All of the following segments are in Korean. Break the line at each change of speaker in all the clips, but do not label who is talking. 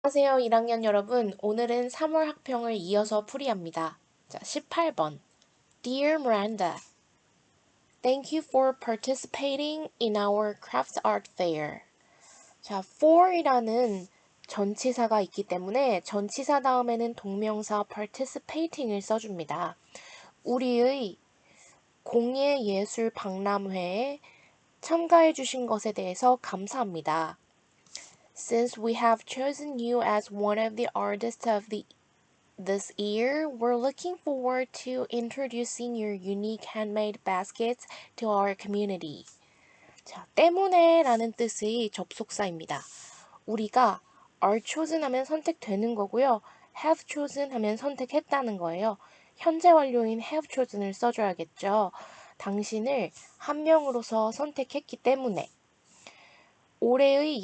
안녕하세요, 1학년 여러분. 오늘은 3월 학평을 이어서 풀이합니다. 자, 18번. Dear Miranda, thank you for participating in our craft art fair. 자, for이라는 전치사가 있기 때문에 전치사 다음에는 동명사 participating을 써줍니다. 우리의 공예예술 박람회에 참가해 주신 것에 대해서 감사합니다. Since we have chosen you as one of the artists of this year, we're looking forward to introducing your unique handmade baskets to our community. 자, 때문에 라는 뜻의 접속사입니다. 우리가 are chosen 하면 선택되는 거고요. have chosen 하면 선택했다는 거예요. 현재 완료인 have chosen을 써줘야겠죠. 당신을 한 명으로서 선택했기 때문에 올해의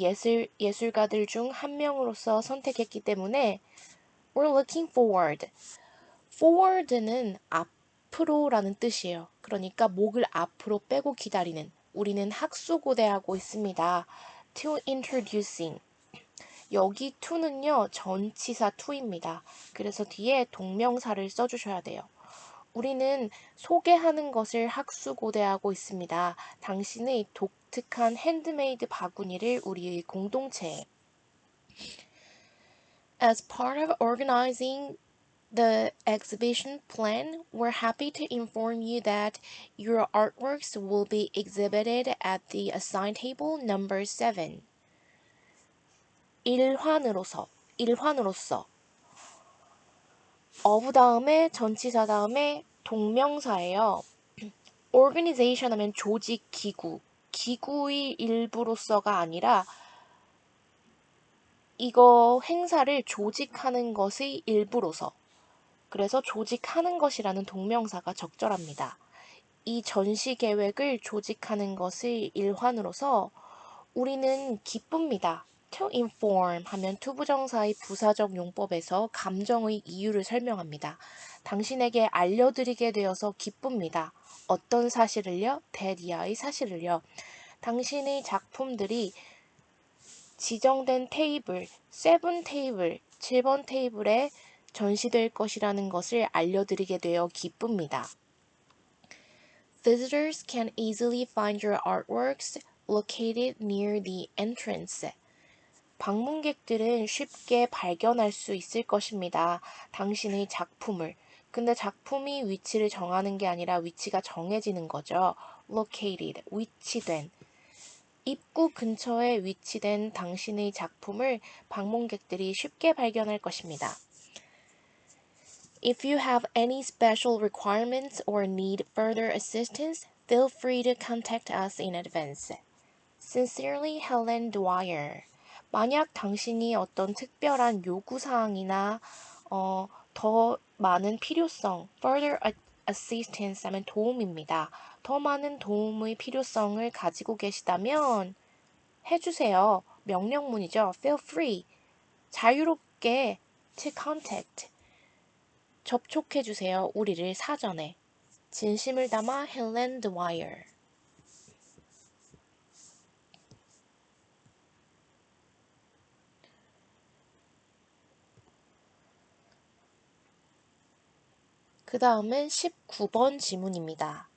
예술가들 중 한 명으로서 선택했기 때문에 we're looking forward. forward는 앞으로라는 뜻이에요. 그러니까 목을 앞으로 빼고 기다리는. 우리는 학수고대하고 있습니다. to introducing. 여기 to는요, 전치사 to입니다. 그래서 뒤에 동명사를 써주셔야 돼요. 우리는 소개하는 것을 학수고대하고 있습니다. 당신의 독특한 핸드메이드 바구니를 우리의 공동체에. As part of organizing the exhibition plan, we're happy to inform you that your artworks will be exhibited at the assigned table number 7. 일환으로서. of 다음에 전치사 다음에 동명사예요. organization 하면 조직, 기구. 기구의 일부로서가 아니라 이거 행사를 조직하는 것의 일부로서. 그래서 조직하는 것이라는 동명사가 적절합니다. 이 전시 계획을 조직하는 것의 일환으로서 우리는 기쁩니다. To inform 하면 투부정사의 부사적 용법에서 감정의 이유를 설명합니다. 당신에게 알려드리게 되어서 기쁩니다. 어떤 사실을요? 대디아의 사실을요. 당신의 작품들이 지정된 테이블, 7 테이블, 7번 테이블에 전시될 것이라는 것을 알려드리게 되어 기쁩니다. Visitors can easily find your artworks located near the entrance. 방문객들은 쉽게 발견할 수 있을 것입니다. 당신의 작품을. 근데 작품이 위치를 정하는 게 아니라 위치가 정해지는 거죠. located, 위치된. 입구 근처에 위치된 당신의 작품을 방문객들이 쉽게 발견할 것입니다. If you have any special requirements or need further assistance, feel free to contact us in advance. Sincerely, Helen Dwyer. 만약 당신이 어떤 특별한 요구사항이나 더 많은 필요성, further assistance 하면 도움입니다. 더 많은 도움의 필요성을 가지고 계시다면 해주세요. 명령문이죠. Feel free. 자유롭게 to contact. 접촉해주세요. 우리를 사전에. 진심을 담아 헬렌 드와이어. 그 다음은 19번 지문입니다.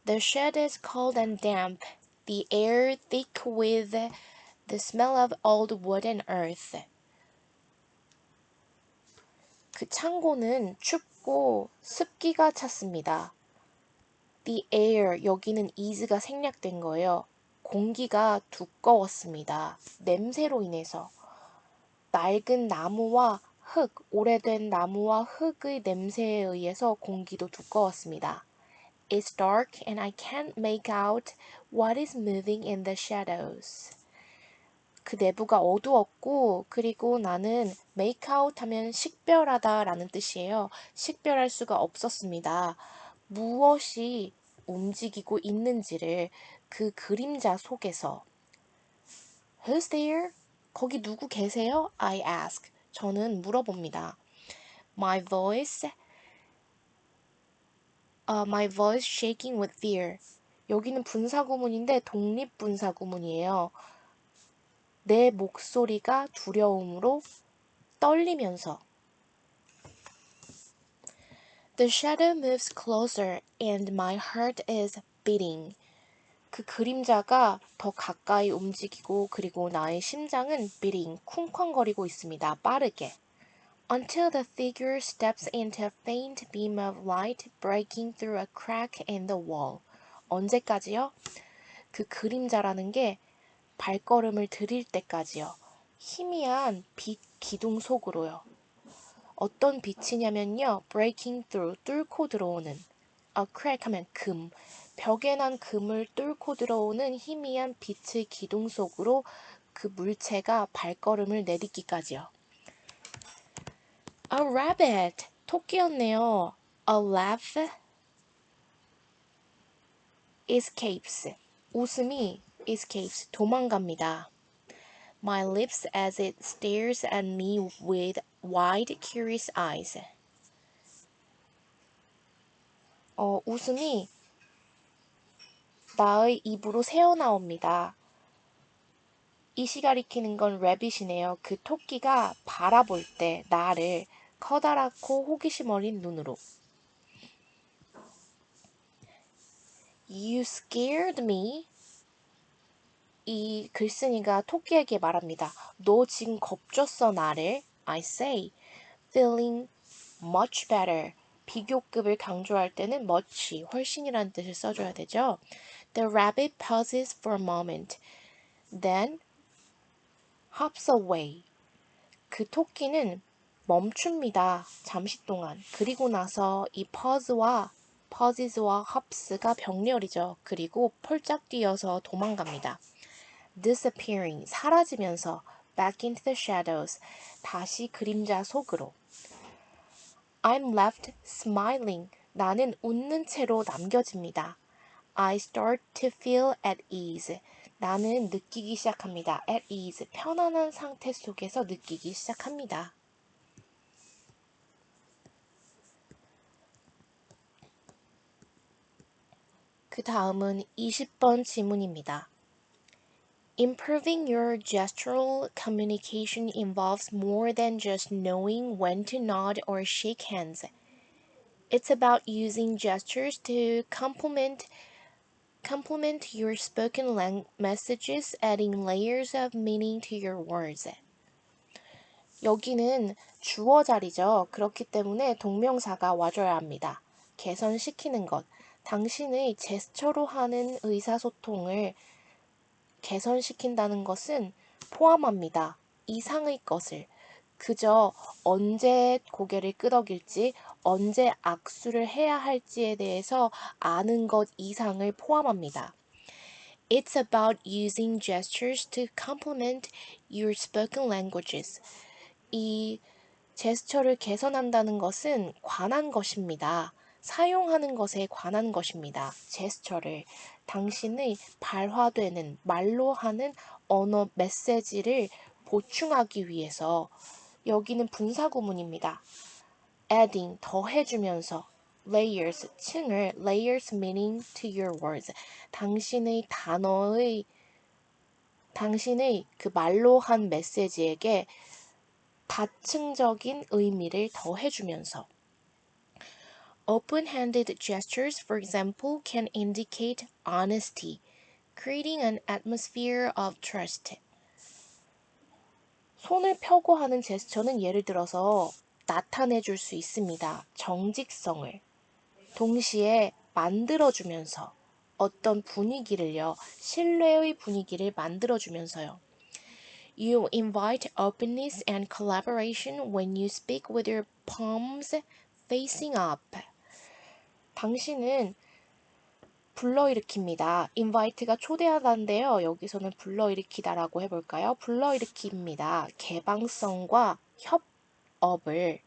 The shed is cold and damp. The air thick with the smell of old wood and earth. 그 창고는 춥고 습기가 찼습니다. The air, 여기는 is가 생략된 거예요. 공기가 두꺼웠습니다. 냄새로 인해서. 낡은 나무와 흙, 오래된 나무와 흙의 냄새에 의해서 공기도 두꺼웠습니다. It's dark and I can't make out what is moving in the shadows. 그 내부가 어두웠고 그리고 나는 make out 하면 식별하다 라는 뜻이에요. 식별할 수가 없었습니다. 무엇이 움직이고 있는지를 그 그림자 속에서. Who's there? 거기 누구 계세요? I ask. 저는 물어봅니다. My voice shaking with fear. 여기는 분사구문인데 독립분사구문이에요. 내 목소리가 두려움으로 떨리면서 The shadow moves closer and my heart is beating. 그 그림자가 더 가까이 움직이고 그리고 나의 심장은 beating, 쿵쾅거리고 있습니다. 빠르게. Until the figure steps into a faint beam of light breaking through a crack in the wall. 언제까지요? 그 그림자라는 게 발걸음을 들일 때까지요. 희미한 빛 기둥 속으로요. 어떤 빛이냐면요. breaking through, 뚫고 들어오는. a crack 하면 금. 벽에 난 금을 뚫고 들어오는 희미한 빛의 기둥 속으로 그 물체가 발걸음을 내딛기까지요. A rabbit. 토끼였네요. A laugh escapes. 웃음이 escapes. 도망갑니다. My lips as it stares at me with wide, curious eyes. 웃음이 나의 입으로 새어나옵니다. 이시 가리키는 건 래빗이네요. 그 토끼가 바라볼 때 나를 커다랗고 호기심 어린 눈으로. You scared me. 이 글쓴이가 토끼에게 말합니다. 너 지금 겁줬어 나를. I say, feeling much better. 비교급을 강조할 때는 much, 훨씬이라는 뜻을 써줘야 되죠. The rabbit pauses for a moment, then hops away. 그 토끼는 멈춥니다. 잠시 동안. 그리고 나서 이 pauses와 hops가 병렬이죠. 그리고 폴짝 뛰어서 도망갑니다. disappearing, 사라지면서 back into the shadows, 다시 그림자 속으로. I'm left smiling, 나는 웃는 채로 남겨집니다. I start to feel at ease, 나는 느끼기 시작합니다. at ease, 편안한 상태 속에서 느끼기 시작합니다. 그 다음은 20번 지문입니다. Improving your gestural communication involves more than just knowing when to nod or shake hands. It's about using gestures to complement your spoken messages, adding layers of meaning to your words. 여기는 주어 자리죠. 그렇기 때문에 동명사가 와줘야 합니다. 개선시키는 것. 당신의 제스처로 하는 의사소통을 개선시킨다는 것은 포함합니다. 이상의 것을. 그저 언제 고개를 끄덕일지, 언제 악수를 해야 할지에 대해서 아는 것 이상을 포함합니다. It's about using gestures to complement your spoken languages. 이 제스처를 개선한다는 것은 관한 것입니다. 사용하는 것에 관한 것입니다. 제스처를 당신의 발화되는 말로 하는 언어 메시지를 보충하기 위해서 여기는 분사구문입니다. adding 더해주면서 layers 층을 layers meaning to your words 당신의 그 말로 한 메시지에게 다층적인 의미를 더해주면서 Open-handed gestures, for example, can indicate honesty, creating an atmosphere of trust. 손을 펴고 하는 제스처는 예를 들어서 나타내 줄 수 있습니다. 정직성을. 동시에 만들어주면서 어떤 분위기를요, 신뢰의 분위기를 만들어주면서요. You invite openness and collaboration when you speak with your palms facing up. 당신은 불러일으킵니다. invite가 초대하다인데요. 여기서는 불러일으키다라고 해볼까요? 불러일으킵니다. 개방성과 협업을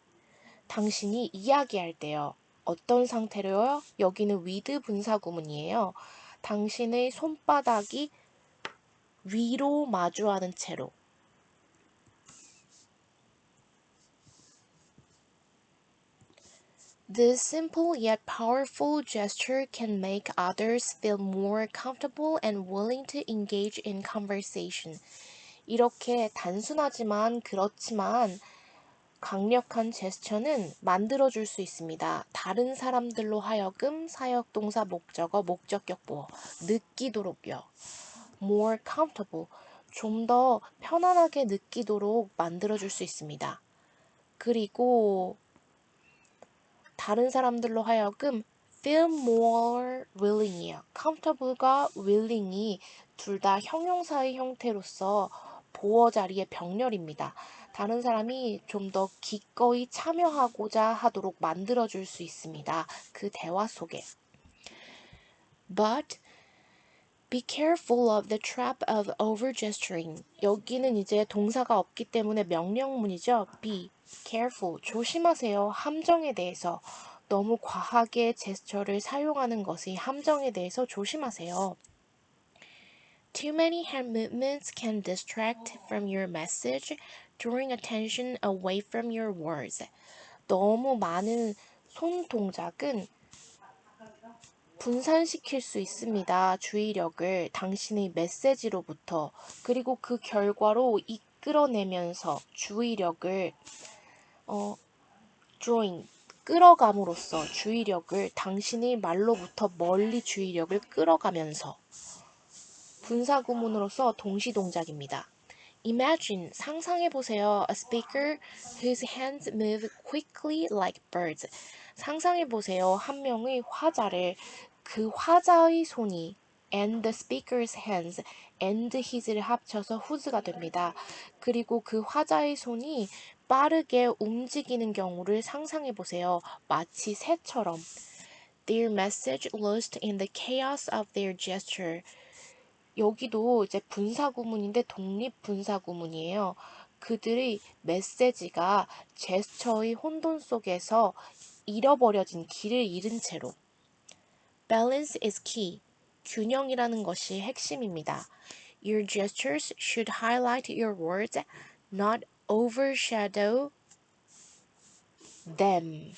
당신이 이야기할 때요. 어떤 상태로요? 여기는 with 분사구문이에요. 당신의 손바닥이 위로 마주하는 채로. This simple yet powerful gesture can make others feel more comfortable and willing to engage in conversation. 이렇게 단순하지만 그렇지만 강력한 제스처는 만들어줄 수 있습니다. 다른 사람들로 하여금 사역동사 목적어 목적격 보어 느끼도록요. more comfortable 좀 더 편안하게 느끼도록 만들어줄 수 있습니다. 그리고 다른 사람들로 하여금 feel more willing이에요. comfortable과 willing이 둘 다 형용사의 형태로서 보어 자리의 병렬입니다. 다른 사람이 좀 더 기꺼이 참여하고자 하도록 만들어줄 수 있습니다. 그 대화 속에. But be careful of the trap of overgesturing. 여기는 이제 동사가 없기 때문에 명령문이죠. be careful. 조심하세요. 함정에 대해서. 너무 과하게 제스처를 사용하는 것의 함정에 대해서 조심하세요. Too many hand movements can distract from your message, drawing attention away from your words. 너무 많은 손 동작은 분산시킬 수 있습니다. 주의력을 당신의 메시지로부터 그리고 그 결과로 이끌어내면서 주의력을 drawing 끌어감으로써 주의력을 당신의 말로부터 멀리 주의력을 끌어가면서 분사구문으로서 동시동작입니다. Imagine, 상상해보세요. A speaker whose hands move quickly like birds. 상상해보세요. 한 명의 화자를 그 화자의 손이 and the speaker's hands and his를 합쳐서 whose가 됩니다. 그리고 그 화자의 손이 빠르게 움직이는 경우를 상상해보세요. 마치 새처럼. Their message lost in the chaos of their gesture. 여기도 이제 분사구문인데 독립분사구문이에요. 그들의 메시지가 제스처의 혼돈 속에서 잃어버려진 길을 잃은 채로. Balance is key. 균형이라는 것이 핵심입니다. Your gestures should highlight your words, not overshadow them.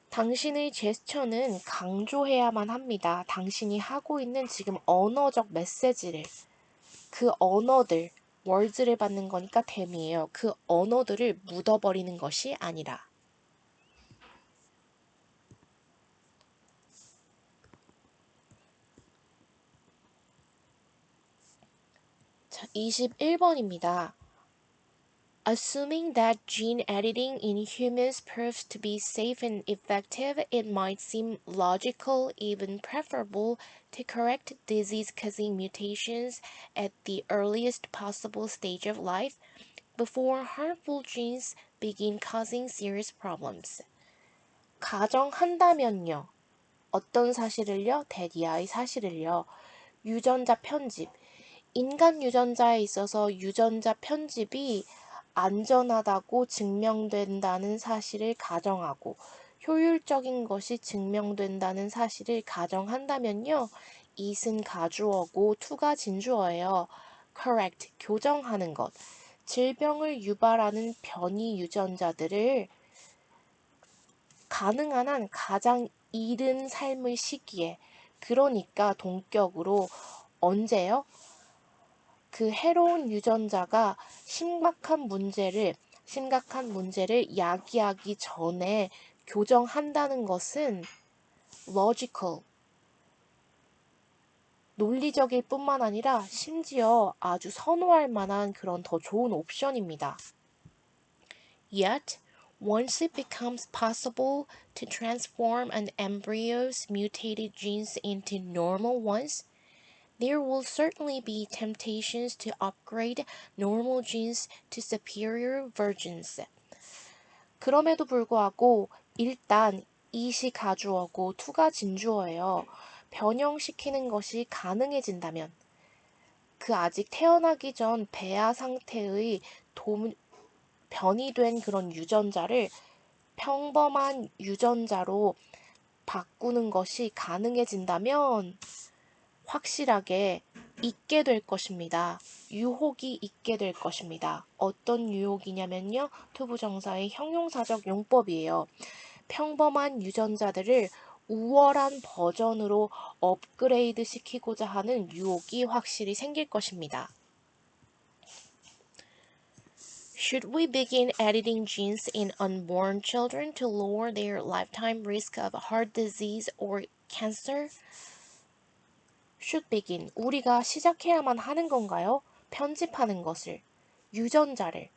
당신의 제스처는 강조해야만 합니다. 당신이 하고 있는 지금 언어적 메시지를 그 언어들, words를 받는 거니까 them이에요. 그 언어들을 묻어버리는 것이 아니라. 자, 21번입니다. Assuming that gene editing in humans proves to be safe and effective, it might seem logical, even preferable, to correct disease-causing mutations at the earliest possible stage of life before harmful genes begin causing serious problems. 가정한다면요. 어떤 사실을요? 대디아의 사실을요. 유전자 편집. 인간 유전자에 있어서 유전자 편집이 안전하다고 증명된다는 사실을 가정하고 효율적인 것이 증명된다는 사실을 가정한다면요. it은 가주어고 to가 진주어예요. correct, 교정하는 것. 질병을 유발하는 변이 유전자들을 가능한 한 가장 이른 삶의 시기에 그러니까 동격으로 언제요? 그 해로운 유전자가 심각한 문제를 야기하기 전에 교정한다는 것은 logical, 논리적일 뿐만 아니라 심지어 아주 선호할 만한 그런 더 좋은 옵션입니다. Yet, once it becomes possible to transform an embryo's mutated genes into normal ones, there will certainly be temptations to upgrade normal genes to superior versions. 그럼에도 불구하고 일단 it이 가주어고 to가 진주어예요. 변형시키는 것이 가능해진다면 그 아직 태어나기 전 배아 상태의 변이된 그런 유전자를 평범한 유전자로 바꾸는 것이 가능해진다면 확실하게 있게 될 것입니다. 유혹이 있게 될 것입니다. 어떤 유혹이냐면요. 투부정사의 형용사적 용법이에요. 평범한 유전자들을 우월한 버전으로 업그레이드 시키고자 하는 유혹이 확실히 생길 것입니다. Should we begin editing genes in unborn children to lower their lifetime risk of heart disease or cancer? Should begin. 우리가 시작해야만 하는 건가요? 편집하는 것을. 유전자를.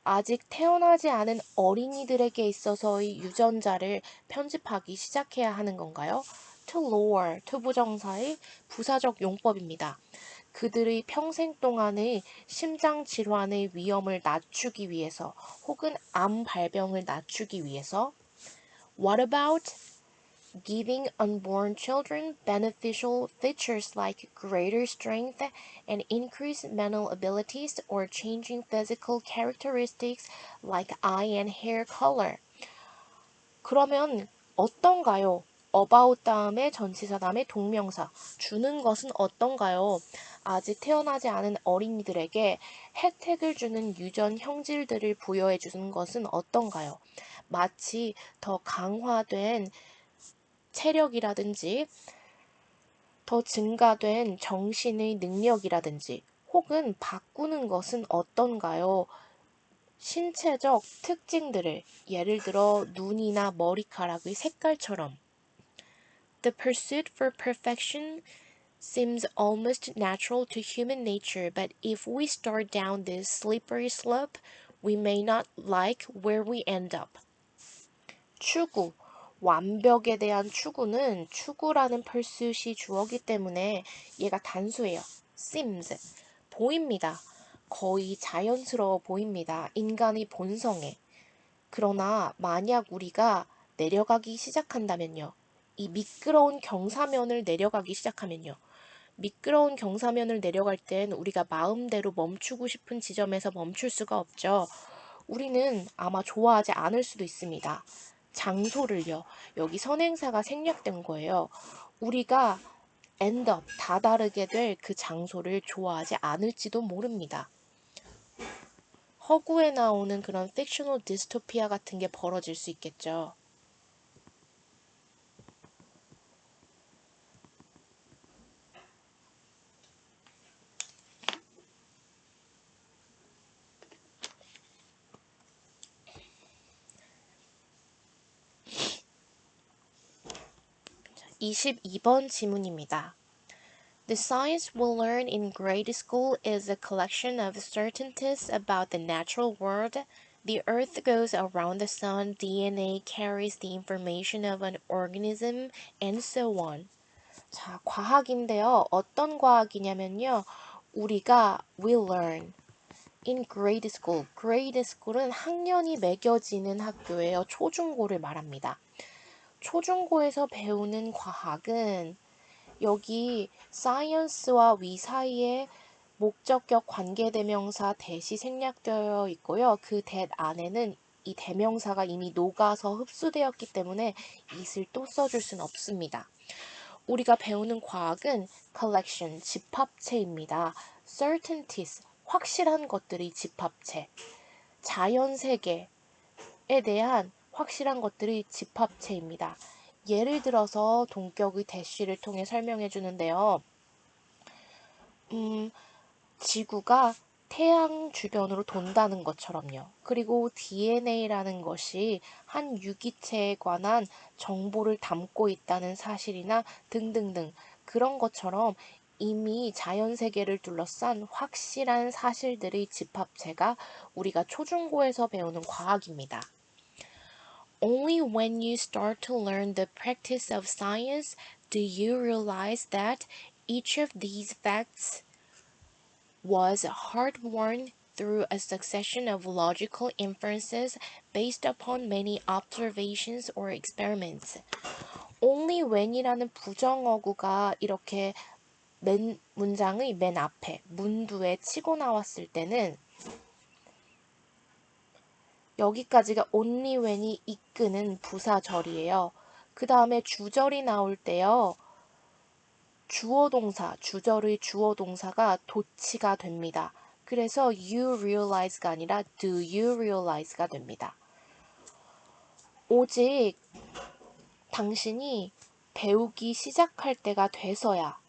아직 태어나지 않은 어린이들에게 있어서의 유전자를 편집하기 시작해야 하는 건가요? To lower, to 부정사의 부사적 용법입니다. 그들의 평생 동안의 심장 질환의 위험을 낮추기 위해서 혹은 암 발병을 낮추기 위해서 What about giving unborn children beneficial features like greater strength and increased mental abilities or changing physical characteristics like eye and hair color? 그러면 어떤가요? about 다음에 전치사 다음에 동명사 주는 것은 어떤가요? 아직 태어나지 않은 어린이들에게 혜택을 주는 유전 형질들을 부여해 주는 것은 어떤가요? 마치 더 강화된 체력이라든지 더 증가된 정신의 능력이라든지 혹은 바꾸는 것은 어떤가요? 신체적 특징들을 예를 들어 눈이나 머리카락의 색깔처럼 The pursuit for perfection seems almost natural to human nature, but if we start down this slippery slope, we may not like where we end up. 추구. 완벽에 대한 추구는 추구라는 pursuit이 주어기 때문에 얘가 단수예요. seems. 보입니다. 거의 자연스러워 보입니다. 인간의 본성에. 그러나 만약 우리가 내려가기 시작한다면요. 이 미끄러운 경사면을 내려가기 시작하면요. 미끄러운 경사면을 내려갈 땐 우리가 마음대로 멈추고 싶은 지점에서 멈출 수가 없죠. 우리는 아마 좋아하지 않을 수도 있습니다. 장소를요. 여기 선행사가 생략된 거예요. 우리가 end up, 다다르게 될 그 장소를 좋아하지 않을지도 모릅니다. 허구에 나오는 그런 픽셔널 디스토피아 같은 게 벌어질 수 있겠죠. 22번 지문입니다. The science we'll learn in grade school is a collection of certainties about the natural world. The earth goes around the sun, DNA carries the information of an organism, and so on. 자, 과학인데요. 어떤 과학이냐면요. 우리가 will learn in grade school. grade school은 학년이 매겨지는 학교예요. 초중고를 말합니다. 초중고에서 배우는 과학은 여기 science와 we 사이에 목적격 관계대명사 that이 생략되어 있고요. 그 that 안에는 이 대명사가 이미 녹아서 흡수되었기 때문에 it을 또 써줄 수는 없습니다. 우리가 배우는 과학은 collection, 집합체입니다. certainties, 확실한 것들의 집합체. 자연세계에 대한 확실한 것들의 집합체입니다. 예를 들어서 동격의 대시를 통해 설명해 주는데요. 지구가 태양 주변으로 돈다는 것처럼요. 그리고 DNA라는 것이 한 유기체에 관한 정보를 담고 있다는 사실이나 등등등 그런 것처럼 이미 자연 세계를 둘러싼 확실한 사실들의 집합체가 우리가 초중고에서 배우는 과학입니다. Only when you start to learn the practice of science do you realize that each of these facts was hard-won through a succession of logical inferences based upon many observations or experiments. Only when이라는 부정어구가 이렇게 문장의 맨 앞에 문두에 치고 나왔을 때는 여기까지가 only when이 이끄는 부사절이에요. 그 다음에 주절이 나올 때요. 주어동사, 주절의 주어동사가 도치가 됩니다. 그래서 you realize가 아니라 do you realize가 됩니다. 오직 당신이 배우기 시작할 때가 돼서야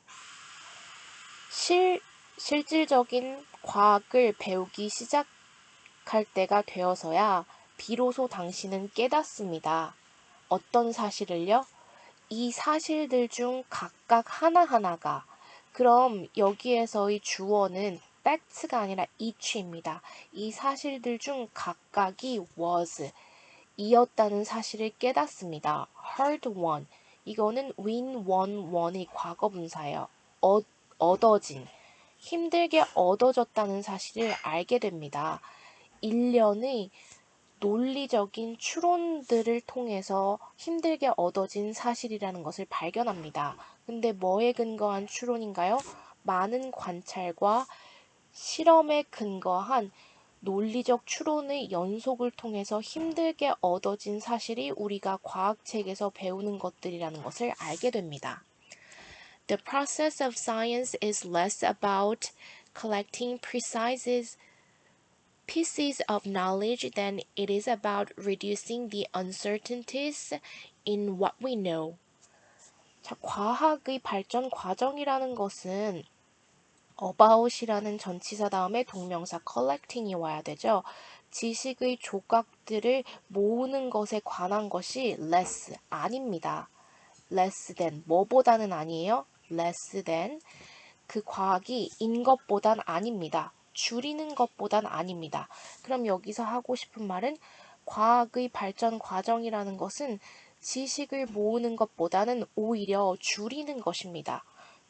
실질적인 과학을 배우기 시작할 때가 되어서야 비로소 당신은 깨닫습니다. 어떤 사실을요? 이 사실들 중 각각 하나하나가 그럼 여기에서의 주어는 fact가 아니라 each입니다. 이 사실들 중 각각이 was 이었다는 사실을 깨닫습니다. heard won 이거는 win, won, won의 과거분사예요. 얻어진 힘들게 얻어졌다는 사실을 알게 됩니다. 일련의 논리적인 추론들을 통해서 힘들게 얻어진 사실이라는 것을 발견합니다. 근데 뭐에 근거한 추론인가요? 많은 관찰과 실험에 근거한 논리적 추론의 연속을 통해서 힘들게 얻어진 사실이 우리가 과학책에서 배우는 것들이라는 것을 알게 됩니다. The process of science is less about collecting precise pieces of knowledge than it is about reducing the uncertainties in what we know. 자, 과학의 발전 과정이라는 것은 about이라는 전치사 다음에 동명사 collecting이 와야 되죠. 지식의 조각들을 모으는 것에 관한 것이 less 아닙니다. less than 뭐보다는 아니에요. less than 그 과학이 인 것보단 아닙니다. 줄이는 것보단 아닙니다. 그럼 여기서 하고 싶은 말은 과학의 발전 과정이라는 것은 지식을 모으는 것보다는 오히려 줄이는 것입니다.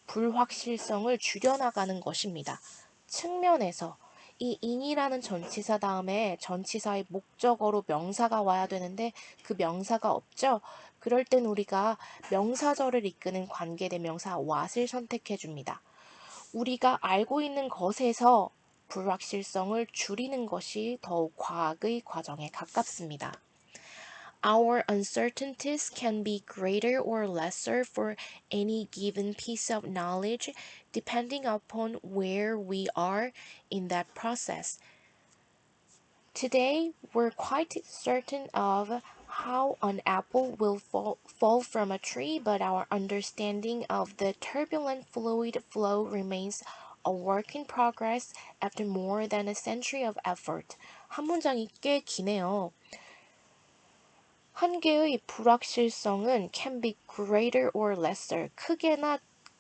불확실성을 줄여나가는 것입니다. 측면에서 이 in이라는 전치사 다음에 전치사의 목적어로 명사가 와야 되는데 그 명사가 없죠. 그럴 땐 우리가 명사절을 이끄는 관계대명사 what을 선택해 줍니다. 우리가 알고 있는 것에서 불확실성을 줄이는 것이 더욱 과학의 과정에 가깝습니다. Our uncertainties can be greater or lesser for any given piece of knowledge depending upon where we are in that process. Today, we're quite certain of how an apple will fall from a tree, but our understanding of the turbulent fluid flow remains a work in progress after more than a century of effort. 한 문장이 꽤 기네요. 한 개의 불확실성은 can be greater or lesser.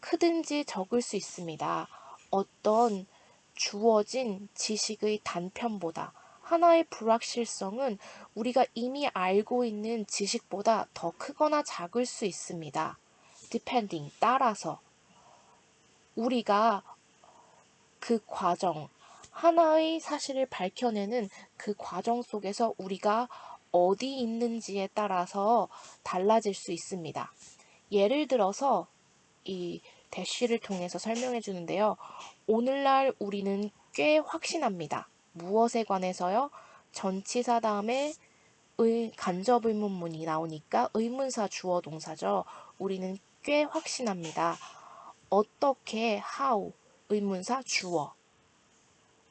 크든지 적을 수 있습니다. 어떤 주어진 지식의 단편보다 하나의 불확실성은 우리가 이미 알고 있는 지식보다 더 크거나 작을 수 있습니다. depending 따라서 우리가 그 과정 하나의 사실을 밝혀내는 그 과정 속에서 우리가 어디 있는지에 따라서 달라질 수 있습니다. 예를 들어서 이 대쉬를 통해서 설명해 주는데요. 오늘날 우리는 꽤 확신합니다. 무엇에 관해서요? 전치사 다음에 간접 의문문이 나오니까 의문사 주어 동사죠. 우리는 꽤 확신합니다. 어떻게 how 의문사 주어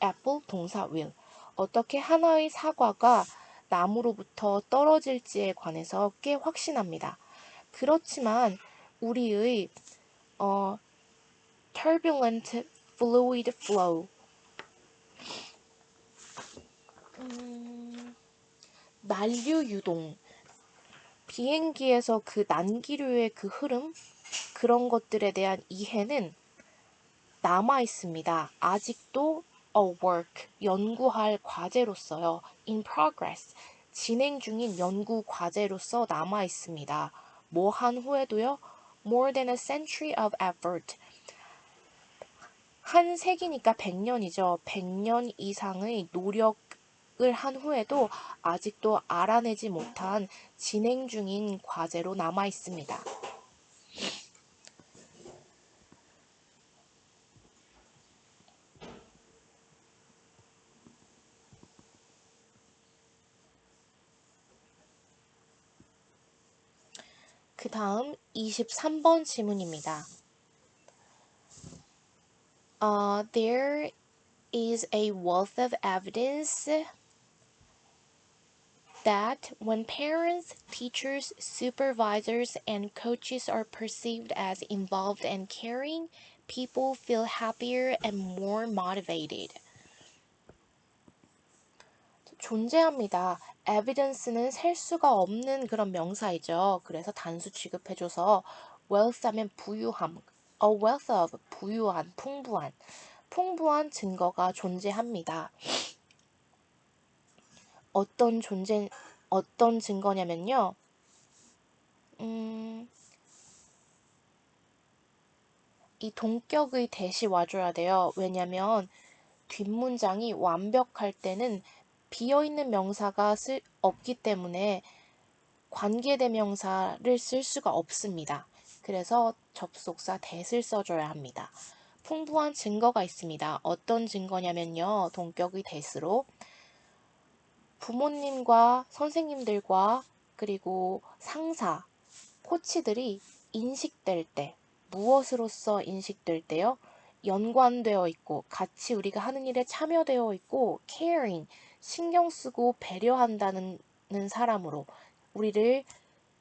apple 동사 will 어떻게 하나의 사과가 나무로부터 떨어질지에 관해서 꽤 확신합니다. 그렇지만 우리의 turbulent fluid flow 난류 유동 비행기에서 그 난기류의 그 흐름 그런 것들에 대한 이해는 남아 있습니다. 아직도 a work 연구할 과제로서요. in progress 진행 중인 연구 과제로서 남아 있습니다. 뭐 한 후에도요. more than a century of effort 한 세기니까 100년이죠. 100년 이상의 노력을 한 후에도 아직도 알아내지 못한 진행 중인 과제로 남아 있습니다. 그 다음 23번 질문입니다. There is a wealth of evidence that when parents, teachers, supervisors, and coaches are perceived as involved and caring, people feel happier and more motivated. 존재합니다. evidence는 셀 수가 없는 그런 명사이죠. 그래서 단수 취급해줘서 wealth 하면 부유함, a wealth of 부유한, 풍부한 증거가 존재합니다. 어떤 증거냐면요. 이 동격의 대시 와줘야 돼요. 왜냐면 뒷문장이 완벽할 때는 비어있는 명사가 없기 때문에 관계대명사를 쓸 수가 없습니다. 그래서 접속사 that을 써줘야 합니다. 풍부한 증거가 있습니다. 어떤 증거냐면요. 동격의 that으로 부모님과 선생님들과 그리고 상사, 코치들이 인식될 때, 무엇으로서 인식될 때요? 연관되어 있고, 같이 우리가 하는 일에 참여되어 있고, caring, 신경 쓰고 배려한다는 사람으로, 우리를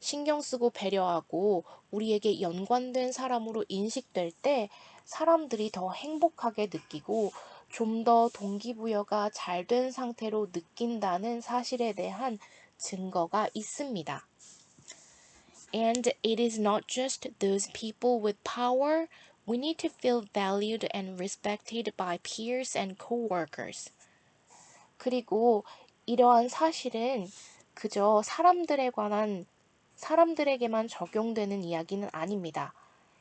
신경 쓰고 배려하고, 우리에게 연관된 사람으로 인식될 때, 사람들이 더 행복하게 느끼고, 좀 더 동기부여가 잘 된 상태로 느낀다는 사실에 대한 증거가 있습니다. And it is not just those people with power. We need to feel valued and respected by peers and coworkers. 그리고 이러한 사실은 그저 사람들에게만 적용되는 이야기는 아닙니다.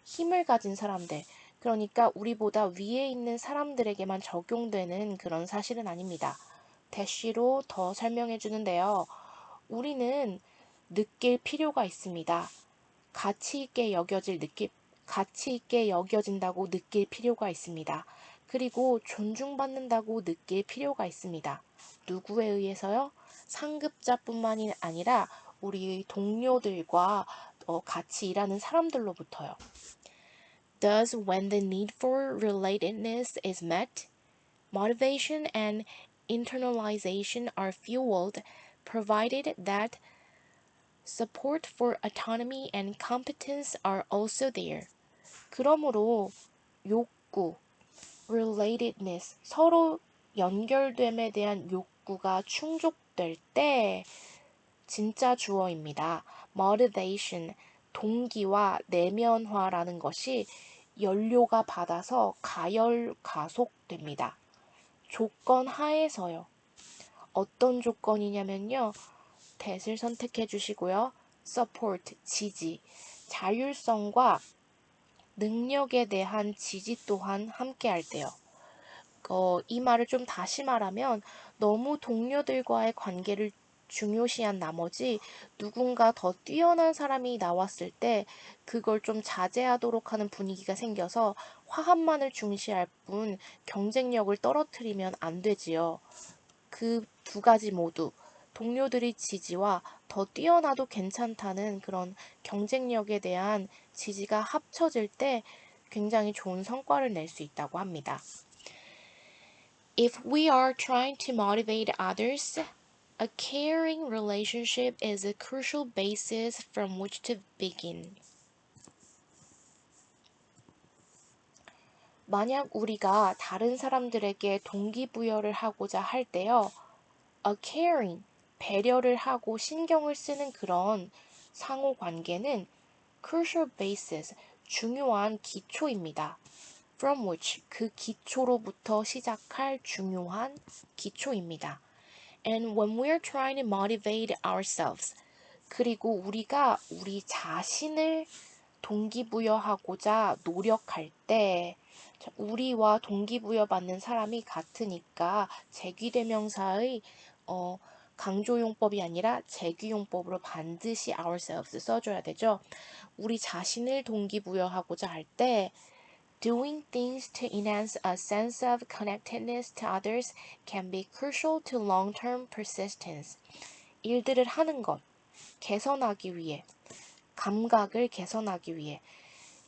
힘을 가진 사람들, 그러니까 우리보다 위에 있는 사람들에게만 적용되는 그런 사실은 아닙니다. 대시로 더 설명해 주는데요. 우리는 느낄 필요가 있습니다. 가치 있게 여겨진다고 느낄 필요가 있습니다. 그리고 존중받는다고 느낄 필요가 있습니다. 누구에 의해서요? 상급자뿐만이 아니라 우리 동료들과 같이 일하는 사람들로부터요. Thus, when the need for relatedness is met, motivation and internalization are fueled, provided that support for autonomy and competence are also there. 그러므로 욕구, relatedness, 서로 연결됨에 대한 욕구가 충족될 때 진짜 주어입니다. motivation, 동기와 내면화라는 것이 연료가 받아서 가속됩니다. 조건 하에서요. 어떤 조건이냐면요. that을 선택해 주시고요. support, 지지, 자율성과 능력에 대한 지지 또한 함께 할 때요. 이 말을 좀 다시 말하면 너무 동료들과의 관계를 중요시한 나머지 누군가 더 뛰어난 사람이 나왔을 때 그걸 좀 자제하도록 하는 분위기가 생겨서 화합만을 중시할 뿐 경쟁력을 떨어뜨리면 안 되지요. 그 두 가지 모두 동료들의 지지와 더 뛰어나도 괜찮다는 그런 경쟁력에 대한 지지가 합쳐질 때 굉장히 좋은 성과를 낼 수 있다고 합니다. If we are trying to motivate others, a caring relationship is a crucial basis from which to begin. 만약 우리가 다른 사람들에게 동기부여를 하고자 할 때요, a caring, 배려를 하고 신경을 쓰는 그런 상호 관계는 crucial basis, 중요한 기초입니다. From which, 그 기초로부터 시작할 중요한 기초입니다. And when we're trying to motivate ourselves, 그리고 우리가 우리 자신을 동기부여하고자 노력할 때 우리와 동기부여 받는 사람이 같으니까 제귀대명사의 강조용법이 아니라 제귀용법으로 반드시 ourselves 써줘야 되죠. 우리 자신을 동기부여하고자 할 때 doing things to enhance a sense of connectedness to others can be crucial to long-term persistence. 일들을 하는 것, 개선하기 위해, 감각을 개선하기 위해,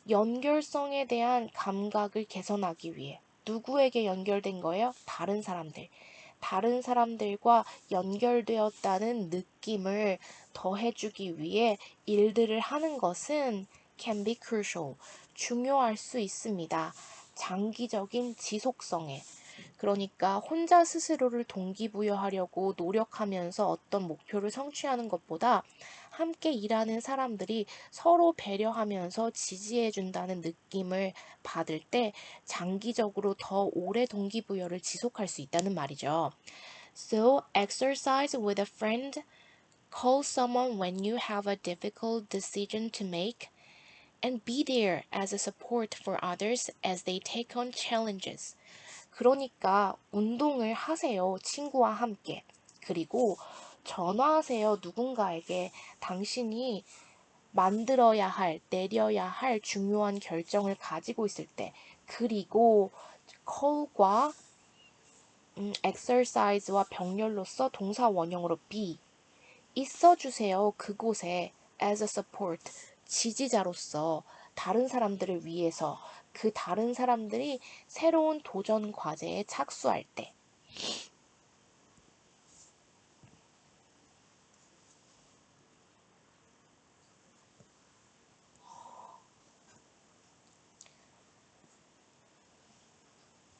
연결성에 대한 감각을 개선하기 위해 누구에게 연결된 거예요? 다른 사람들. 다른 사람들과 연결되었다는 느낌을 더해주기 위해 일들을 하는 것은 can be crucial. 중요할 수 있습니다. 장기적인 지속성에. 그러니까 혼자 스스로를 동기부여하려고 노력하면서 어떤 목표를 성취하는 것보다 함께 일하는 사람들이 서로 배려하면서 지지해준다는 느낌을 받을 때 장기적으로 더 오래 동기부여를 지속할 수 있다는 말이죠. So, exercise with a friend, call someone when you have a difficult decision to make, and be there as a support for others as they take on challenges. 그러니까 운동을 하세요. 친구와 함께. 그리고 전화하세요. 누군가에게 당신이 만들어야 할, 내려야 할 중요한 결정을 가지고 있을 때. 그리고 call과 exercise와 병렬로서 동사 원형으로 be. 있어주세요. 그곳에 as a support. 지지자로서 다른 사람들을 위해서 그 다른 사람들이 새로운 도전 과제에 착수할 때.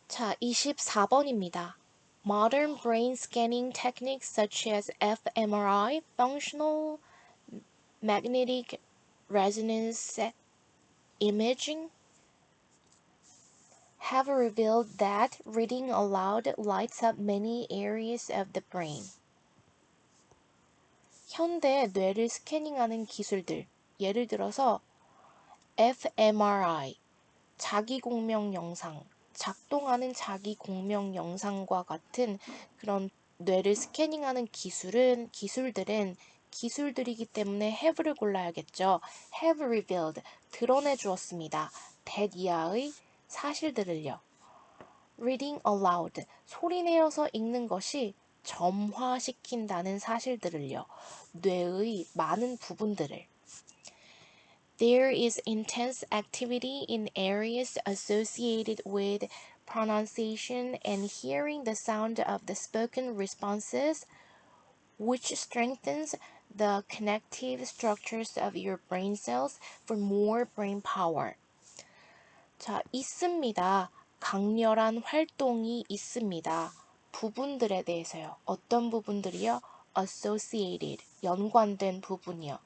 자, 24번입니다. Modern brain scanning techniques such as fMRI, functional magnetic resonance imaging, have revealed that reading aloud lights up many areas of the brain. 현대 뇌를 스캐닝하는 기술들, 예를 들어서 fMRI, 자기공명 영상, 작동하는 자기공명 영상과 같은 그런 뇌를 스캐닝하는 기술들이기 때문에 have를 골라야겠죠. have revealed, 드러내 주었습니다. that 이하의 사실들을요. reading aloud, 소리내어서 읽는 것이 점화시킨다는 사실들을요. 뇌의 많은 부분들을. There is intense activity in areas associated with pronunciation and hearing the sound of the spoken responses, which strengthens the connective structures of your brain cells for more brain power. 자, 있습니다. 강렬한 활동이 있습니다. 부분들에 대해서요. 어떤 부분들이요? associated, 연관된 부분이요.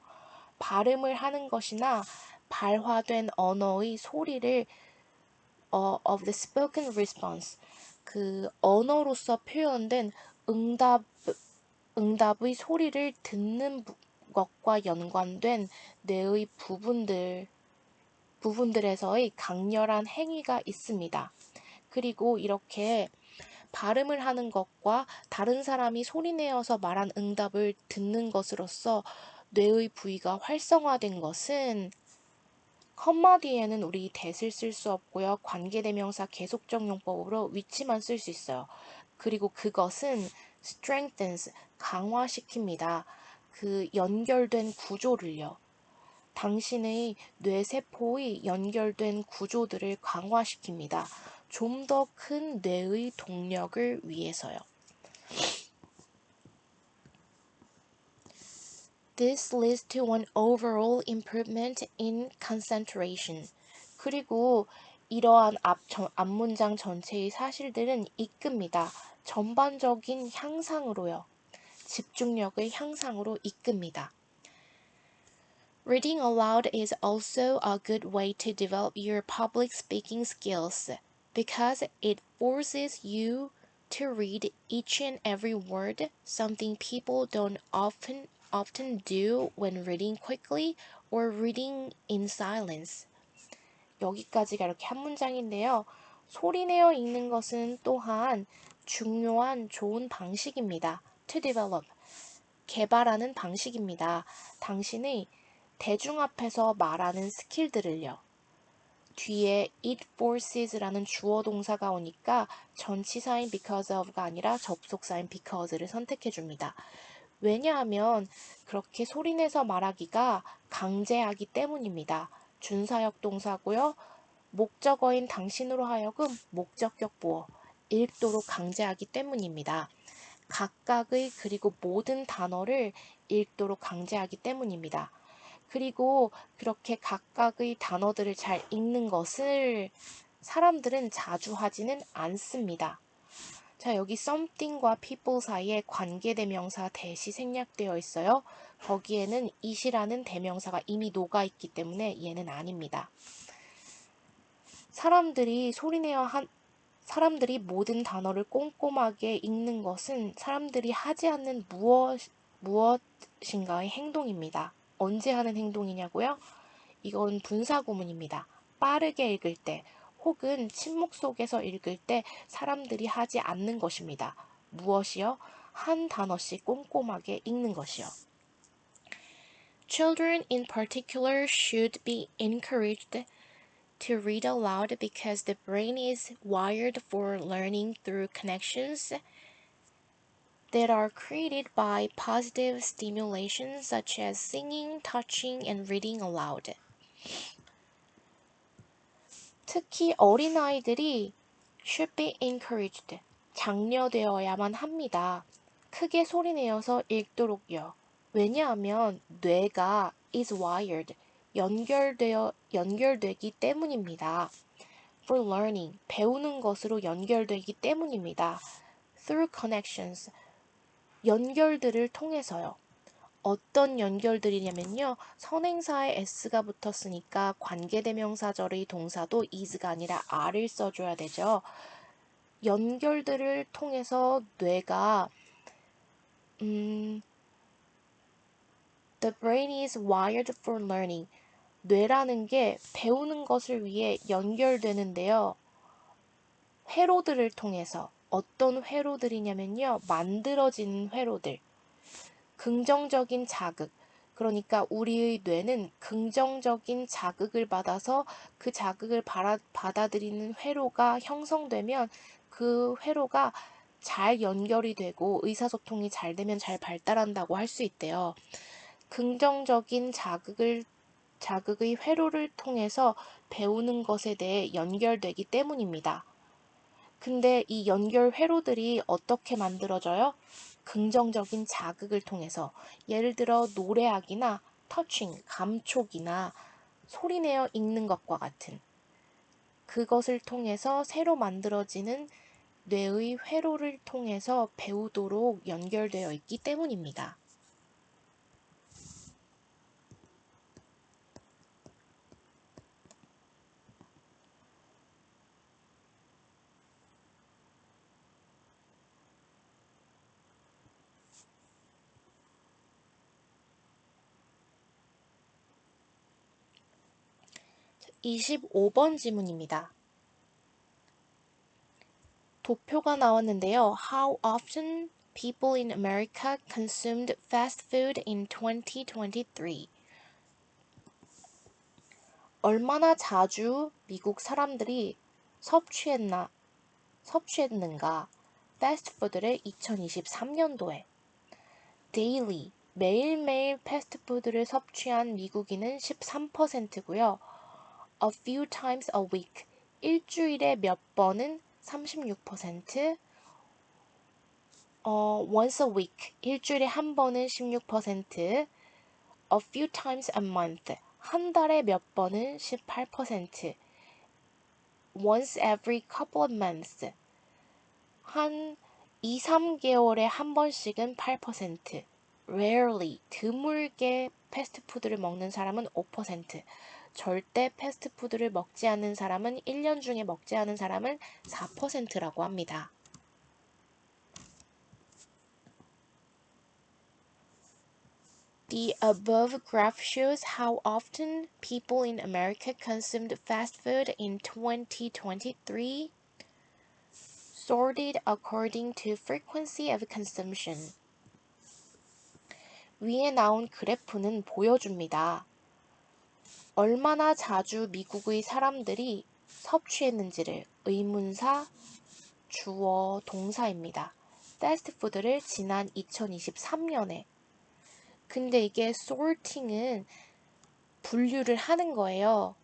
발음을 하는 것이나 발화된 언어의 소리를 of the spoken response, 그 언어로서 표현된 응답의 소리를 듣는 것과 연관된 뇌의 부분들에서의 강렬한 행위가 있습니다. 그리고 이렇게 발음을 하는 것과 다른 사람이 소리내어서 말한 응답을 듣는 것으로서 뇌의 부위가 활성화된 것은 컴마 뒤에는 우리 that을 쓸 수 없고요. 관계대명사 계속적용법으로 위치만 쓸 수 있어요. 그리고 그것은 strengthens, 강화시킵니다. 그 연결된 구조를요. 당신의 뇌세포의 연결된 구조들을 강화시킵니다. 좀 더 큰 뇌의 동력을 위해서요. This leads to an overall improvement in concentration. 그리고 이러한 앞문장 전체의 사실들은 이끕니다. 전반적인 향상으로요. 집중력의 향상으로 이끕니다. Reading aloud is also a good way to develop your public speaking skills because it forces you to read each and every word, something people don't often do when reading quickly or reading in silence. 여기까지가 이렇게 한 문장인데요. 소리내어 읽는 것은 또한 중요한 좋은 방식입니다. To develop, 개발하는 방식입니다. 당신의 대중 앞에서 말하는 스킬들을요. 뒤에 it forces라는 주어 동사가 오니까 전치사인 because of가 아니라 접속사인 because를 선택해 줍니다. 왜냐하면 그렇게 소리내서 말하기가 강제하기 때문입니다. 준사역 동사고요. 목적어인 당신으로 하여금 목적격 보어 읽도록 강제하기 때문입니다. 각각의 그리고 모든 단어를 읽도록 강제하기 때문입니다. 그리고 그렇게 각각의 단어들을 잘 읽는 것을 사람들은 자주 하지는 않습니다. 자, 여기 something과 people 사이에 관계대명사 대시 생략되어 있어요. 거기에는 it이라는 대명사가 이미 녹아있기 때문에 얘는 아닙니다. 사람들이 모든 단어를 꼼꼼하게 읽는 것은 사람들이 하지 않는 무엇인가의 행동입니다. 언제 하는 행동이냐고요? 이건 분사구문입니다. 빠르게 읽을 때 혹은 침묵 속에서 읽을 때 사람들이 하지 않는 것입니다. 무엇이요? 한 단어씩 꼼꼼하게 읽는 것이요. Children in particular should be encouraged to read aloud because the brain is wired for learning through connections that are created by positive stimulation such as singing, touching, and reading aloud. 특히 어린아이들이 should be encouraged, 장려되어야만 합니다. 크게 소리내어서 읽도록요. 왜냐하면 뇌가 is wired, 연결되기 때문입니다. For learning, 배우는 것으로 연결되기 때문입니다. Through connections, 연결들을 통해서요. 어떤 연결들이냐면요. 선행사에 s가 붙었으니까 관계대명사절의 동사도 is가 아니라 are를 써줘야 되죠. 연결들을 통해서 뇌가 The brain is wired for learning. 뇌라는 게 배우는 것을 위해 연결되는데요. 회로들을 통해서 어떤 회로들이냐면요. 만들어지는 회로들. 긍정적인 자극. 그러니까 우리의 뇌는 긍정적인 자극을 받아서 그 자극을 받아들이는 회로가 형성되면 그 회로가 잘 연결이 되고 의사소통이 잘 되면 잘 발달한다고 할 수 있대요. 긍정적인 자극의 회로를 통해서 배우는 것에 대해 연결되기 때문입니다. 근데 이 연결 회로들이 어떻게 만들어져요? 긍정적인 자극을 통해서 예를 들어 노래하기나 터칭, 감촉이나 소리내어 읽는 것과 같은 그것을 통해서 새로 만들어지는 뇌의 회로를 통해서 배우도록 연결되어 있기 때문입니다. 자, 25번 지문입니다. 도표가 나왔는데요. How often people in America consumed fast food in 2023? 얼마나 자주 미국 사람들이 섭취했는가? 패스트푸드를 2023년도에 daily, 매일매일 패스트푸드를 섭취한 미국인은 13%고요. A few times a week, 일주일에 몇 번은 36%, once a week, 일주일에 한 번은 16%, a few times a month, 한 달에 몇 번은 18%, once every couple of months, 한 2, 3개월에 한 번씩은 8%, rarely, 드물게 패스트푸드를 먹는 사람은 5%, 절대 패스트푸드를 먹지 않는 사람은 1년 중에 먹지 않은 사람은 4%라고 합니다. The above graph shows how often people in America consumed fast food in 2023, sorted according to frequency of consumption. 위에 나온 그래프는 보여줍니다. 얼마나 자주 미국의 사람들이 섭취했는지를 의문사, 주어, 동사입니다. 패스트푸드를 지난 2023년에. 근데 이게 sorting은 분류를 하는 거예요.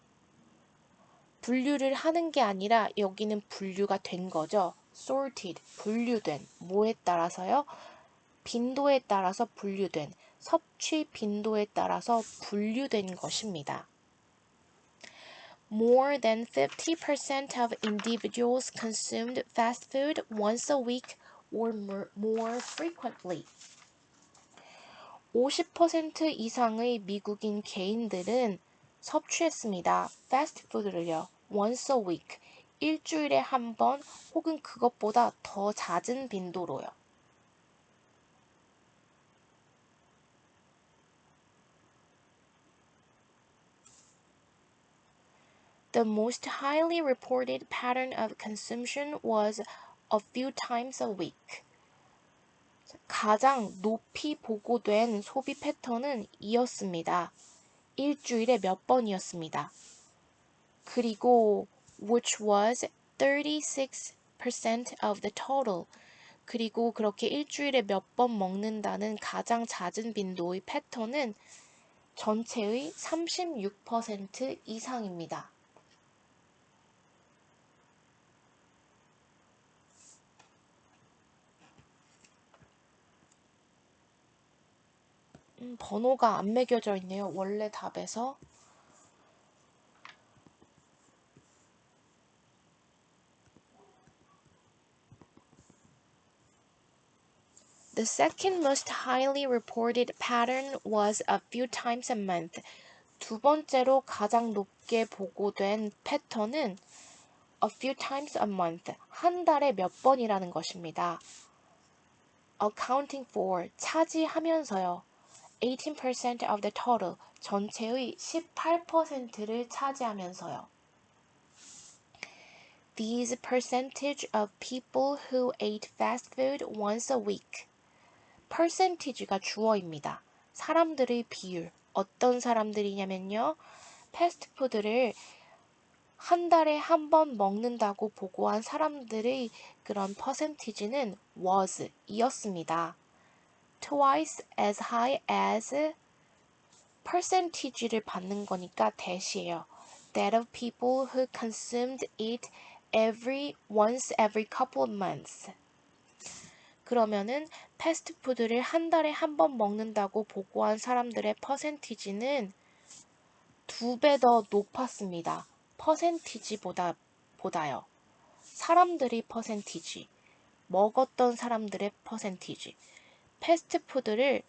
분류를 하는 게 아니라 여기는 분류가 된 거죠. sorted, 분류된, 뭐에 따라서요? 빈도에 따라서 분류된, 섭취 빈도에 따라서 분류된 것입니다. More than 50% of individuals consumed fast food once a week or more frequently. 50% 이상의 미국인 개인들은 섭취했습니다. 패스트푸드를요. once a week. 일주일에 한 번 혹은 그것보다 더 잦은 빈도로요. The most highly reported pattern of consumption was a few times a week. 가장 높이 보고된 소비 패턴은 이었습니다. 일주일에 몇 번이었습니다. 그리고 which was 36% of the total. 그리고 그렇게 일주일에 몇 번 먹는다는 가장 잦은 빈도의 패턴은 전체의 36% 이상입니다. 번호가 안 매겨져 있네요. 원래 답에서. The second most highly reported pattern was a few times a month. 두 번째로 가장 높게 보고된 패턴은 a few times a month, 한 달에 몇 번이라는 것입니다. accounting for, 차지하면서요. 18% of the total, 전체의 18%를 차지하면서요. These percentage of people who ate fast food once a week. percentage가 주어입니다. 사람들의 비율, 어떤 사람들이냐면요. 패스트푸드를 한 달에 한 번 먹는다고 보고한 사람들의 그런 퍼센티지는 was 이었습니다. twice as high as percentage를 받는 거니까 that이에요. That of people who consumed it once every couple of months. 그러면은 패스트푸드를 한 달에 한 번 먹는다고 보고한 사람들의 퍼센티지는 2배 더 높았습니다. 퍼센티지보다요. 사람들이 퍼센티지, 먹었던 사람들의 퍼센티지. 패스트푸드를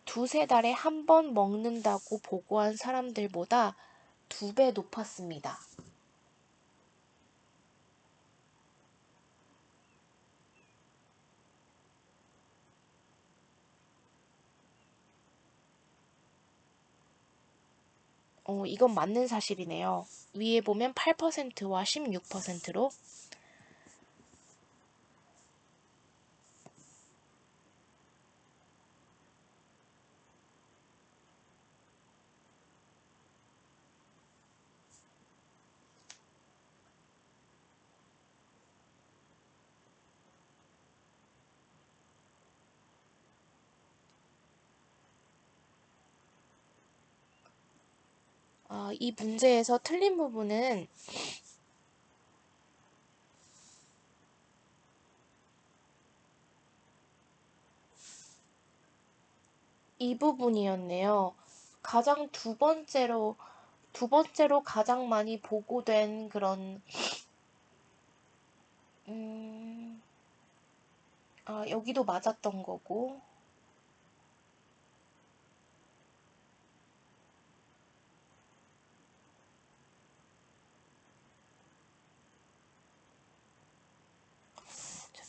두세 달에 한 번 먹는다고 보고한 사람들보다 2배 높았습니다. 이건 맞는 사실이네요. 위에 보면 8%와 16%로 이 문제에서 틀린 부분은 이 부분이었네요. 가장 두 번째로 가장 많이 보고된 그런 여기도 맞았던 거고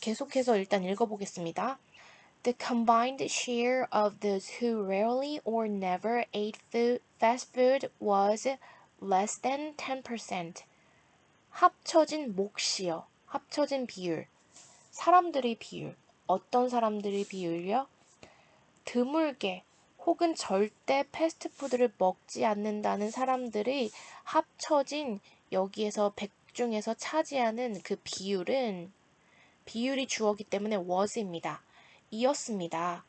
계속해서 일단 읽어보겠습니다. The combined share of those who rarely or never ate fast food was less than 10%. 합쳐진 몫이요. 합쳐진 비율. 사람들의 비율. 어떤 사람들의 비율이요? 드물게 혹은 절대 패스트푸드를 먹지 않는다는 사람들의 합쳐진 여기에서 100 중에서 차지하는 그 비율이 주어기 때문에 was입니다. 이었습니다.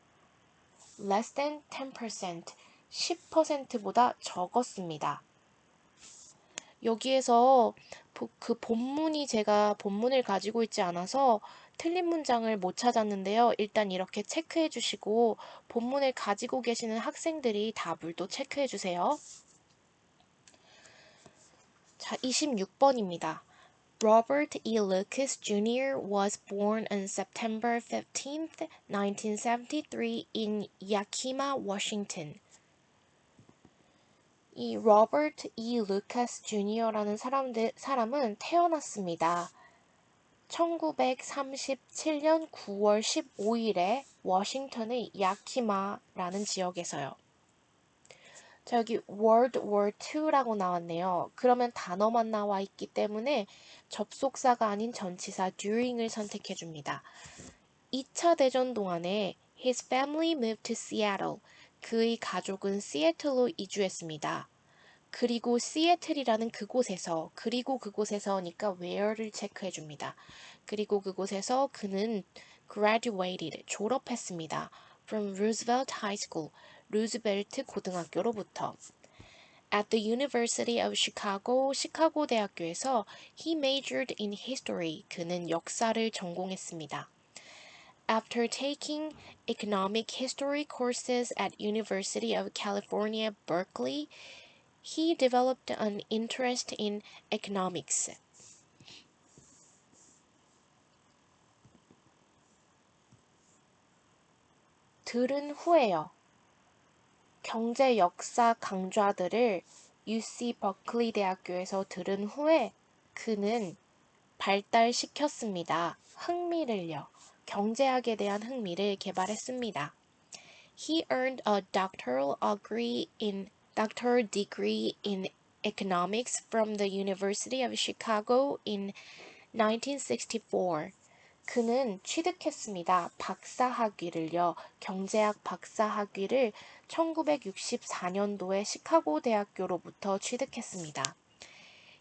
less than 10%, 10%보다 적었습니다. 여기에서 그 본문이 제가 본문을 가지고 있지 않아서 틀린 문장을 못 찾았는데요. 일단 이렇게 체크해 주시고 본문을 가지고 계시는 학생들이 답을 또 체크해 주세요. 자, 26번입니다. Robert E. Lucas Jr. was born on September 15th, 1973 in Yakima, Washington. 이 로버트 E. 루카스 주니어라는 사람은 태어났습니다. 1937년 9월 15일에 워싱턴의 야키마라는 지역에서요. 자, 여기 World War II라고 나왔네요. 그러면 단어만 나와 있기 때문에 접속사가 아닌 전치사 during을 선택해 줍니다. 2차 대전 동안에 His family moved to Seattle. 그의 가족은 시애틀로 이주했습니다. 그리고 시애틀이라는 그곳에서니까 where를 체크해 줍니다. 그리고 그곳에서 그는 graduated, 졸업했습니다. From Roosevelt High School, 루즈벨트 고등학교로부터. At the University of Chicago, 시카고 대학교에서 he majored in history, 그는 역사를 전공했습니다. After taking economic history courses at University of California, Berkeley, he developed an interest in economics. 들은 후에요. 경제 역사 강좌들을 UC 버클리 대학교에서 들은 후에 그는 발달시켰습니다. 흥미를요. 경제학에 대한 흥미를 개발했습니다. He earned a doctoral degree in economics from the University of Chicago in 1964. 그는 취득했습니다. 박사학위를요. 경제학 박사학위를 1964년도에 시카고 대학교로부터 취득했습니다.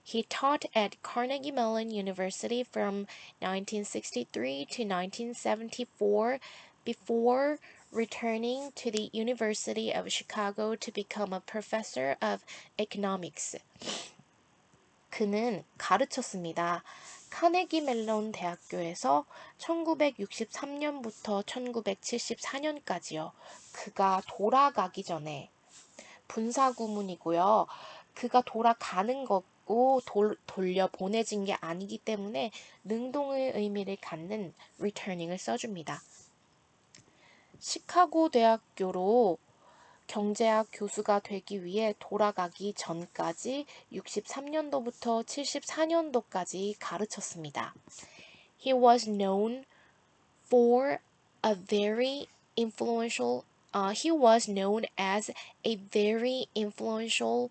He taught at Carnegie Mellon University from 1963 to 1974 before returning to the University of Chicago to become a professor of economics. 그는 가르쳤습니다. 카네기 멜론 대학교에서 1963년부터 1974년까지요. 그가 돌아가기 전에 분사구문이고요. 그가 돌아가는 거고 돌려 보내진 게 아니기 때문에 능동의 의미를 갖는 returning을 써줍니다. 시카고 대학교로 경제학 교수가 되기 위해 돌아가기 전까지 63년도부터 74년도까지 가르쳤습니다. He was known for a very influential he was known as a very influential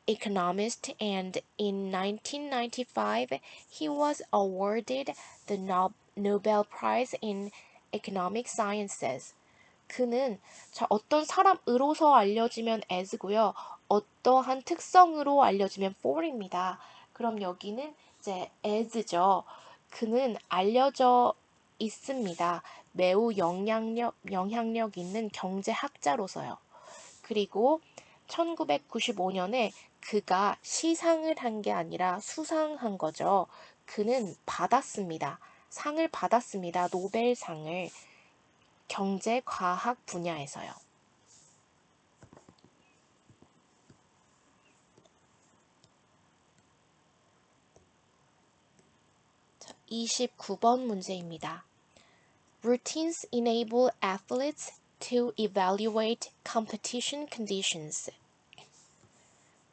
economist, and in 1995 he was awarded the Nobel Prize in Economic Sciences. 그는 어떤 사람으로서 알려지면 as고요. 어떠한 특성으로 알려지면 for입니다. 그럼 여기는 이제 as죠. 그는 알려져 있습니다. 매우 영향력 있는 경제학자로서요. 그리고 1995년에 그가 시상을 한 게 아니라 수상한 거죠. 그는 받았습니다. 상을 받았습니다. 노벨상을. 경제, 과학 분야에서요. 29번 문제입니다. Routines enable athletes to evaluate competition conditions.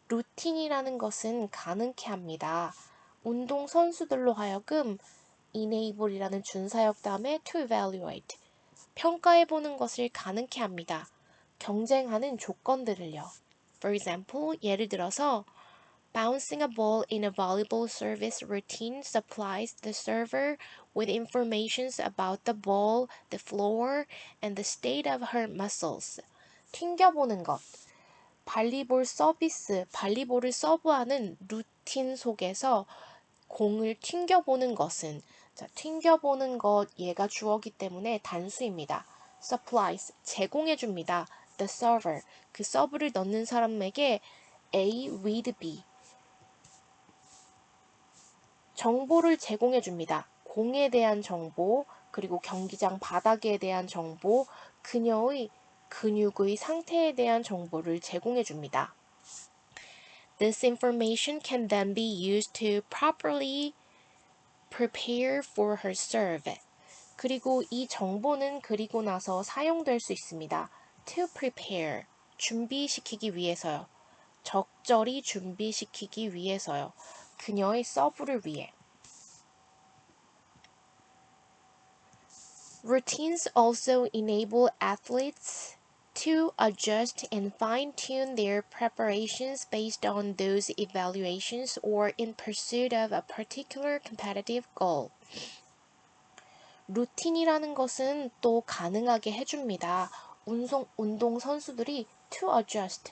루틴이라는 것은 가능케 합니다. 운동선수들로 하여금 enable이라는 준사역 다음에 to evaluate, 평가해보는 것을 가능케 합니다. 경쟁하는 조건들을요. For example, 예를 들어서 Bouncing a ball in a volleyball service routine supplies the server with information about the ball, the floor, and the state of her muscles. 튕겨보는 것. 발리볼을 서브하는 루틴 속에서 공을 튕겨보는 것은, 튕겨보는 것, 얘가 주어기 때문에 단수입니다. supplies, 제공해줍니다. the server, 그 서브를 넣는 사람에게 A with B, 정보를 제공해 줍니다. 공에 대한 정보, 그리고 경기장 바닥에 대한 정보, 그녀의 근육의 상태에 대한 정보를 제공해 줍니다. This information can then be used to properly prepare for her serve. 그리고 이 정보는 그리고 나서 사용될 수 있습니다. To prepare, 준비시키기 위해서요. 적절히 준비시키기 위해서요. 그녀의 서브를 위해. Routines also enable athletes to adjust and fine-tune their preparations based on those evaluations or in pursuit of a particular competitive goal. 루틴이라는 것은 또 가능하게 해줍니다. 운동 선수들이 to adjust,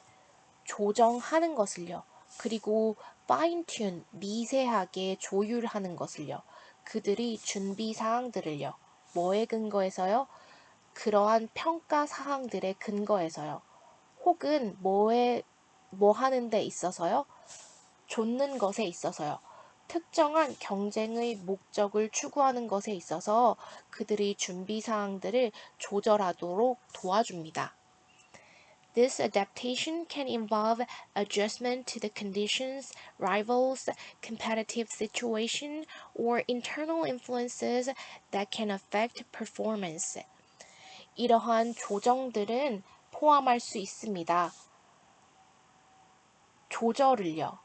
조정하는 것을요. 그리고 fine-tune, 미세하게 조율하는 것을요. 그들이 준비 사항들을요. 뭐에 근거해서요? 그러한 평가 사항들의 근거해서요. 혹은 뭐 하는 데 있어서요? 좇는 것에 있어서요. 특정한 경쟁의 목적을 추구하는 것에 있어서 그들이 준비 사항들을 조절하도록 도와줍니다. This adaptation can involve adjustment to the conditions, rivals, competitive situation, or internal influences that can affect performance. 이러한 조정들은 포함할 수 있습니다. 조절을요.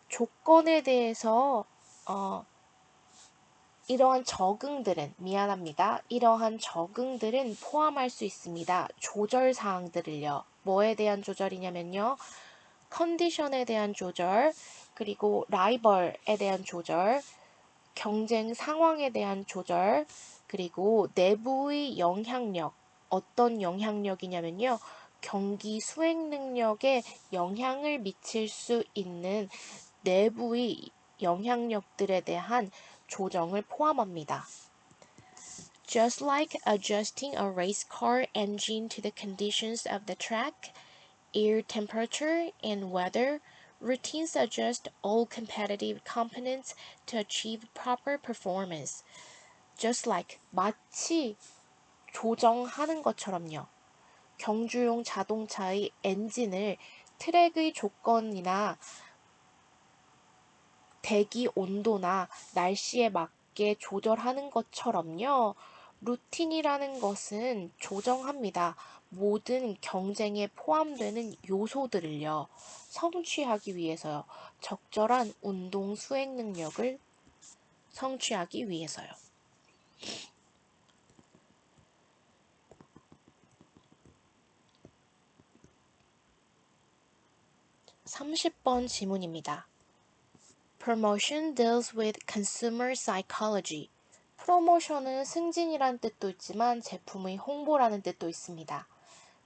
조건에 대해서 이러한 적응들은 포함할 수 있습니다. 조절 사항들을요. 뭐에 대한 조절이냐면요. 컨디션에 대한 조절, 그리고 라이벌에 대한 조절, 경쟁 상황에 대한 조절, 그리고 내부의 영향력. 어떤 영향력이냐면요. 경기 수행 능력에 영향을 미칠 수 있는 내부의 영향력들에 대한 조정을 포함합니다. Just like adjusting a race car engine to the conditions of the track, air temperature, and weather, routines adjust all competitive components to achieve proper performance. Just like, 마치 조정하는 것처럼요. 경주용 자동차의 엔진을 트랙의 조건이나 대기 온도나 날씨에 맞게 조절하는 것처럼요. 루틴이라는 것은 조정합니다. 모든 경쟁에 포함되는 요소들을요. 성취하기 위해서요. 적절한 운동 수행 능력을 성취하기 위해서요. 30번 지문입니다. Promotion deals with consumer psychology. 프로모션은 승진이란 뜻도 있지만 제품의 홍보라는 뜻도 있습니다.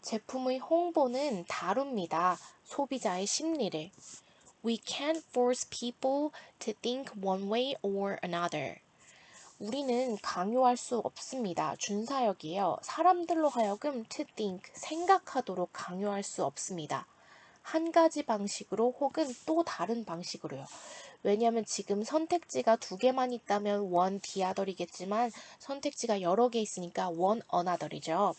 제품의 홍보는 다룹니다. 소비자의 심리를. We can't force people to think one way or another. 우리는 강요할 수 없습니다. 준사역이에요. 사람들로 하여금 to think, 생각하도록 강요할 수 없습니다. 한 가지 방식으로 혹은 또 다른 방식으로요. 왜냐하면 지금 선택지가 두 개만 있다면 one the other이겠지만 선택지가 여러 개 있으니까 one another이죠.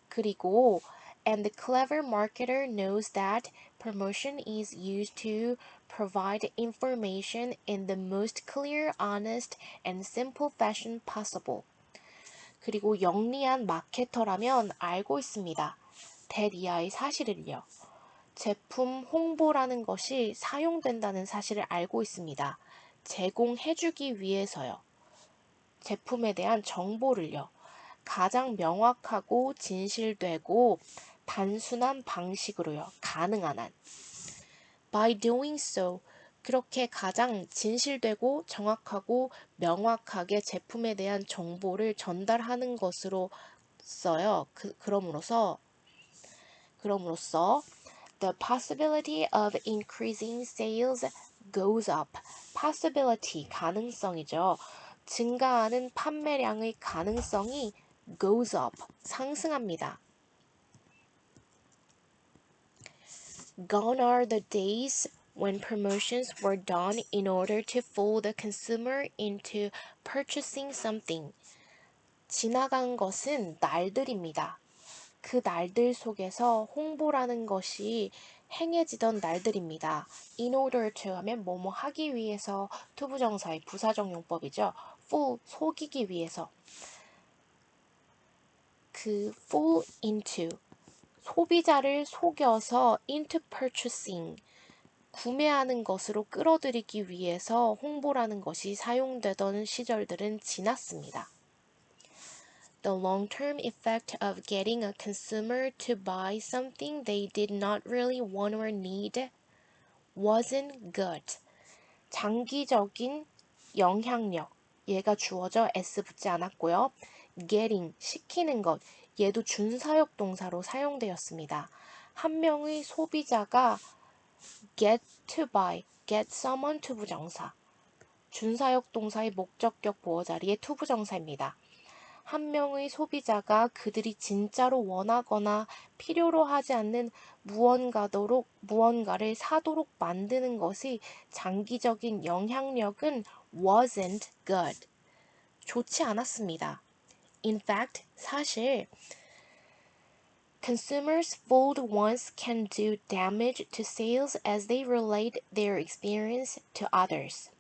그리고 and the clever marketer knows that promotion is used to provide information in the most clear, honest, and simple fashion possible. 그리고 영리한 마케터라면 알고 있습니다. 대리아의 사실을요. 제품 홍보라는 것이 사용된다는 사실을 알고 있습니다. 제공해주기 위해서요. 제품에 대한 정보를요. 가장 명확하고 진실되고 단순한 방식으로요. 가능한 한. By doing so, 그렇게 가장 진실되고 정확하고 명확하게 제품에 대한 정보를 전달하는 것으로써요. 그럼으로써 the possibility of increasing sales goes up. possibility, 가능성이죠. 증가하는 판매량의 가능성이 goes up, 상승합니다. Gone are the days when promotions were done in order to fool the consumer into purchasing something. 지나간 것은 날들입니다. 그 날들 속에서 홍보라는 것이 행해지던 날들입니다. In order to 하면 뭐뭐 하기 위해서 투부정사의 부사적 용법이죠. fool, 속이기 위해서. 그 fool into, 소비자를 속여서 into purchasing, 구매하는 것으로 끌어들이기 위해서 홍보라는 것이 사용되던 시절들은 지났습니다. The long-term effect of getting a consumer to buy something they did not really want or need wasn't good. 장기적인 영향력, 얘가 주어져 s 붙지 않았고요. getting, 시키는 것, 얘도 준사역 동사로 사용되었습니다. 한 명의 소비자가 get to buy, get someone 투부정사, 준사역 동사의 목적격 보어 자리에 투부정사입니다. 한 명의 소비자가 그들이 진짜로 원하거나 필요로 하지 않는 무언가를 사도록 만드는 것이 장기적인 영향력은 wasn't good. 좋지 않았습니다. In fact, 사실 consumers fooled once can do damage to sales as they relate their experience to others.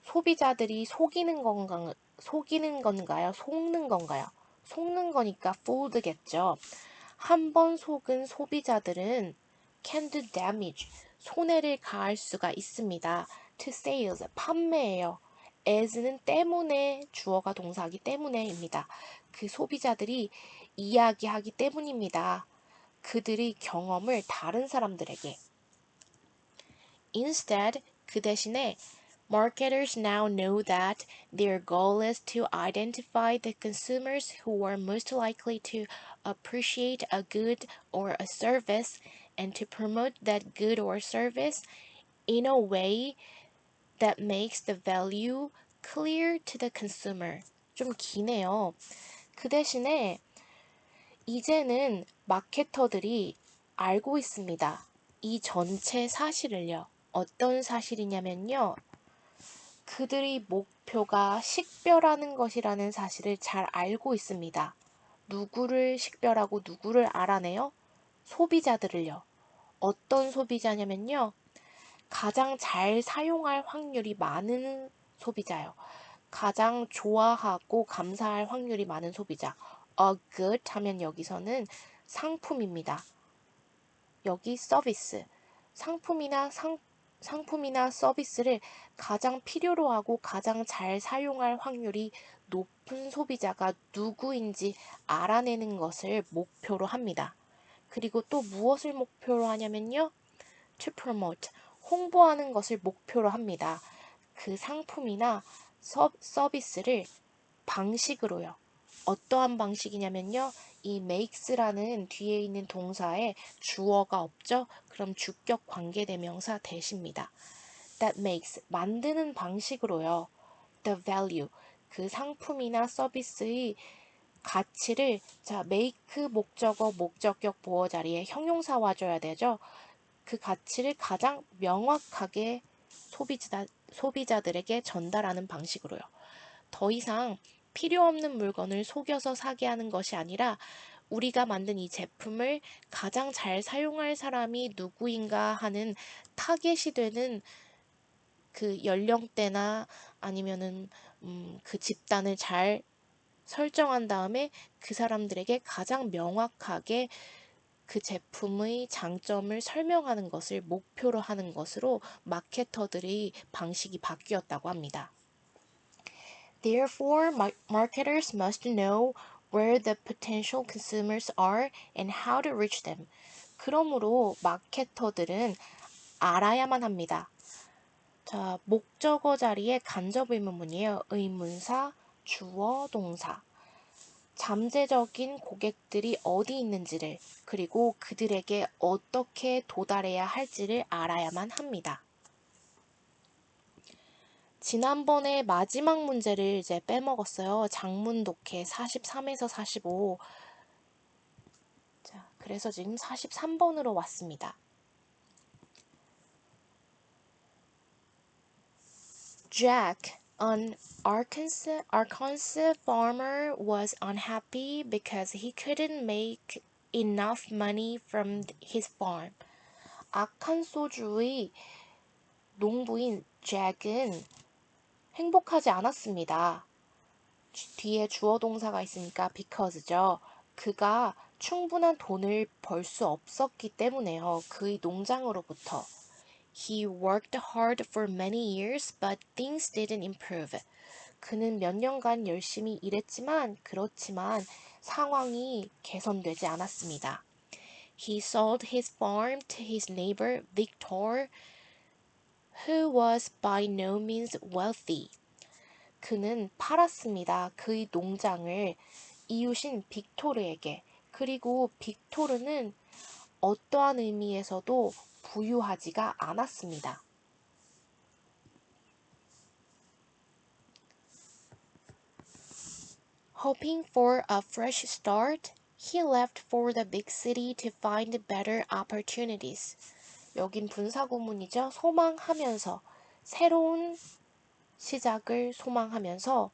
소비자들이 속이는 건가요? 속는 건가요? 속는 거니까 fooled겠죠. 한 번 속은 소비자들은 can do damage, 손해를 가할 수가 있습니다. to sales, 판매예요. as는 때문에, 주어가 동사하기 때문에입니다. 그 소비자들이 이야기하기 때문입니다. 그들의 경험을 다른 사람들에게. Instead, 그 대신에 marketers now know that their goal is to identify the consumers who are most likely to appreciate a good or a service and to promote that good or service in a way that makes the value clear to the consumer. 좀 기네요. 그 대신에 이제는 마케터들이 알고 있습니다. 이 전체 사실을요. 어떤 사실이냐면요. 그들의 목표가 식별하는 것이라는 사실을 잘 알고 있습니다. 누구를 식별하고 누구를 알아내요? 소비자들을요. 어떤 소비자냐면요. 가장 잘 사용할 확률이 많은 소비자요. 가장 좋아하고 감사할 확률이 많은 소비자. A good 하면 여기서는 상품입니다. 여기 서비스. 상품이나 서비스를 가장 필요로 하고 가장 잘 사용할 확률이 높은 소비자가 누구인지 알아내는 것을 목표로 합니다. 그리고 또 무엇을 목표로 하냐면요. to promote, 홍보하는 것을 목표로 합니다. 그 상품이나 서비스를 방식으로요. 어떠한 방식이냐면요. 이 makes라는 뒤에 있는 동사에 주어가 없죠? 그럼 주격 관계대명사 대시입니다. That makes, 만드는 방식으로요. The value, 그 상품이나 서비스의 가치를 make 목적격 보어 자리에 형용사 와줘야 되죠. 그 가치를 가장 명확하게 소비자들에게 전달하는 방식으로요. 더 이상 필요 없는 물건을 속여서 사게 하는 것이 아니라 우리가 만든 이 제품을 가장 잘 사용할 사람이 누구인가 하는 타겟이 되는 그 연령대나 아니면은 그 집단을 잘 설정한 다음에 그 사람들에게 가장 명확하게 그 제품의 장점을 설명하는 것을 목표로 하는 것으로 마케터들의 방식이 바뀌었다고 합니다. Therefore, marketers must know where the potential consumers are and how to reach them. 그러므로 마케터들은 알아야만 합니다. 자, 목적어 자리에 간접 의문문이에요. 의문사, 주어, 동사. 잠재적인 고객들이 어디 있는지를 그리고 그들에게 어떻게 도달해야 할지를 알아야만 합니다. 지난번에 마지막 문제를 이제 빼먹었어요. 장문 독해 43에서 45. 자, 그래서 지금 43번으로 왔습니다. Jack, an Arkansas farmer, was unhappy because he couldn't make enough money from his farm. 아칸소주의 농부인 잭은 행복하지 않았습니다. 뒤에 주어 동사가 있으니까 because죠. 그가 충분한 돈을 벌 수 없었기 때문에요. 그의 농장으로부터. He worked hard for many years, but things didn't improve. 그는 몇 년간 열심히 일했지만 그렇지만 상황이 개선되지 않았습니다. He sold his farm to his neighbor Victor, who was by no means wealthy. 그는 팔았습니다. 그의 농장을 이웃인 빅토르에게. 그리고 빅토르는 어떠한 의미에서도 부유하지가 않았습니다. Hoping for a fresh start, he left for the big city to find better opportunities. 여긴 분사구문이죠. 소망하면서, 새로운 시작을 소망하면서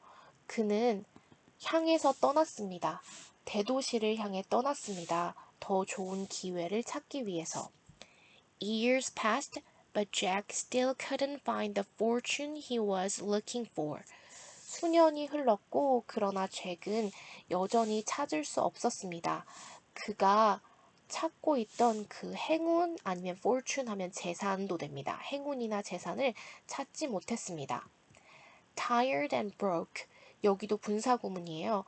그는 향해서 떠났습니다. 대도시를 향해 떠났습니다. 더 좋은 기회를 찾기 위해서. Years passed, but Jack still couldn't find the fortune he was looking for. 수년이 흘렀고 그러나 잭은 여전히 찾을 수 없었습니다. 그가 찾고 있던 그 행운 아니면 fortune 하면 재산도 됩니다. 행운이나 재산을 찾지 못했습니다. Tired and broke. 여기도 분사구문이에요.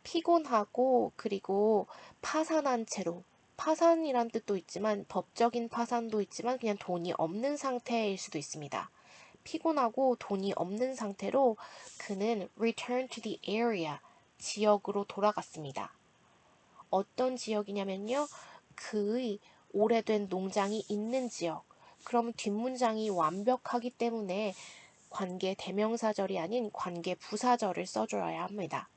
피곤하고 그리고 파산한 채로 파산이란 뜻도 있지만 법적인 파산도 있지만 그냥 돈이 없는 상태일 수도 있습니다. 피곤하고 돈이 없는 상태로 그는 return to the area, 지역으로 돌아갔습니다. 어떤 지역이냐면요. 그의 오래된 농장이 있는 지역. 그럼 뒷문장이 완벽하기 때문에 관계 대명사절이 아닌 관계 부사절을 써줘야 합니다.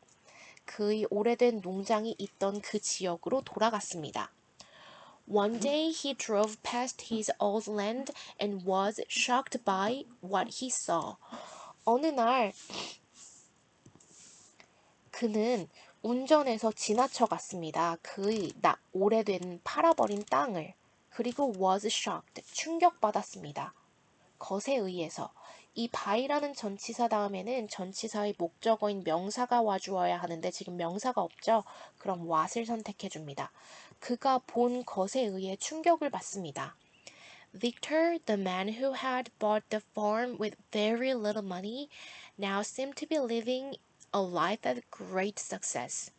그의 오래된 농장이 있던 그 지역으로 돌아갔습니다. One day he drove past his old land and was shocked by what he saw. 어느 날 그는 운전해서 지나쳐 갔습니다. 그의 오래된 팔아버린 땅을. 그리고 was shocked, 충격받았습니다. 것에 의해서. 이 by라는 전치사 다음에는 전치사의 목적어인 명사가 와주어야 하는데 지금 명사가 없죠? 그럼 what을 선택해 줍니다. 그가 본 것에 의해 충격을 받습니다. Victor, the man who had bought the farm with very little money, now seemed to be living a life of great success.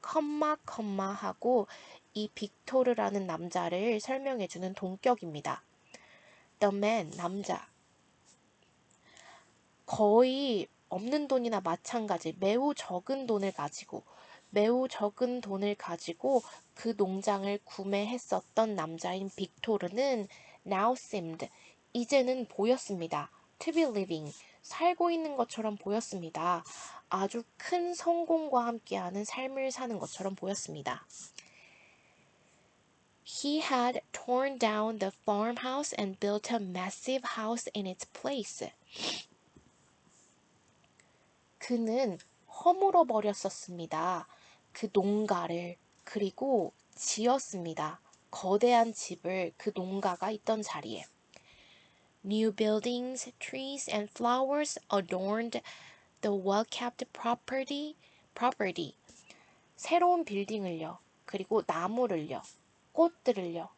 하고 이 빅토르라는 남자를 설명해주는 동격입니다. The man, 남자. 거의 없는 돈이나 마찬가지 매우 적은 돈을 가지고 그 농장을 구매했었던 남자인 빅토르는 now seemed, 이제는 보였습니다. to be living, 살고 있는 것처럼 보였습니다. 아주 큰 성공과 함께하는 삶을 사는 것처럼 보였습니다. He had torn down the farmhouse and built a massive house in its place. 그는 허물어 버렸었습니다. 그 농가를. 그리고 지었습니다. 거대한 집을 그 농가가 있던 자리에. New buildings, trees and flowers adorned the well-kept property. 새로운 빌딩을요. 그리고 나무를요. 꽃들을요.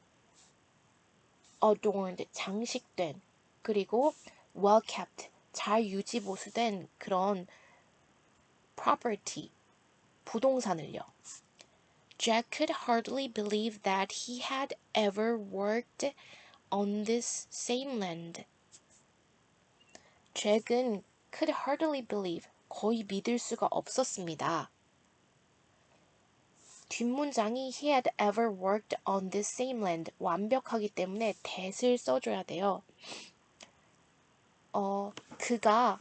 adorned, 장식된. 그리고 well-kept, 잘 유지보수된 그런 property, 부동산을요. Jack could hardly believe that he had ever worked on this same land. 잭은 could hardly believe, 거의 믿을 수가 없었습니다. 뒷문장이 he had ever worked on this same land 완벽하기 때문에 that을 써줘야 돼요. 그가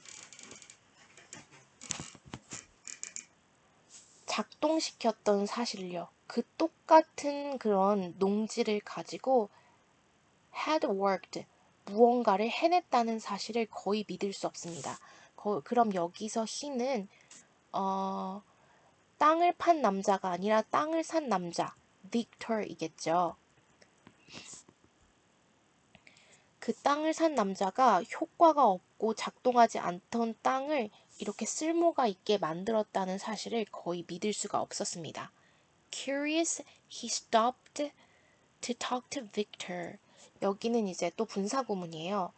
작동시켰던 사실요. 그 똑같은 그런 농지를 가지고 had worked, 무언가를 해냈다는 사실을 거의 믿을 수 없습니다. 그럼 여기서 he는 땅을 판 남자가 아니라 땅을 산 남자, Victor이겠죠. 그 땅을 산 남자가 효과가 없고 작동하지 않던 땅을 이렇게 쓸모가 있게 만들었다는 사실을 거의 믿을 수가 없었습니다. Curious, he stopped to talk to Victor. 여기는 이제 또 분사구문이에요.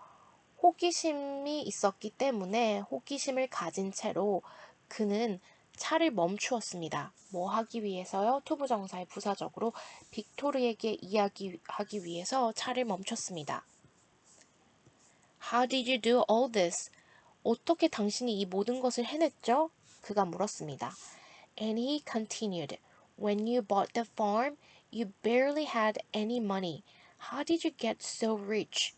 호기심이 있었기 때문에 호기심을 가진 채로 그는 차를 멈추었습니다. 뭐 하기 위해서요? 투부정사의 부사적으로 빅토르에게 이야기하기 위해서 차를 멈췄습니다. How did you do all this? 어떻게 당신이 이 모든 것을 해냈죠? 그가 물었습니다. And he continued, When you bought the farm, you barely had any money. How did you get so rich?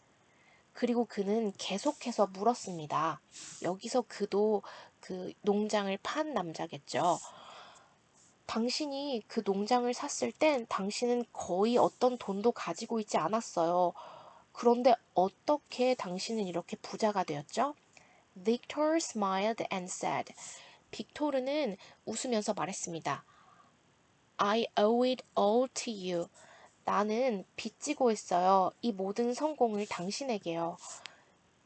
그리고 그는 계속해서 물었습니다. 여기서 그도 그 농장을 판 남자겠죠. 당신이 그 농장을 샀을 땐 당신은 거의 어떤 돈도 가지고 있지 않았어요. 그런데 어떻게 당신은 이렇게 부자가 되었죠? Victor smiled and said, 빅토르는 웃으면서 말했습니다. I owe it all to you. 나는 빚지고 있어요. 이 모든 성공을 당신에게요.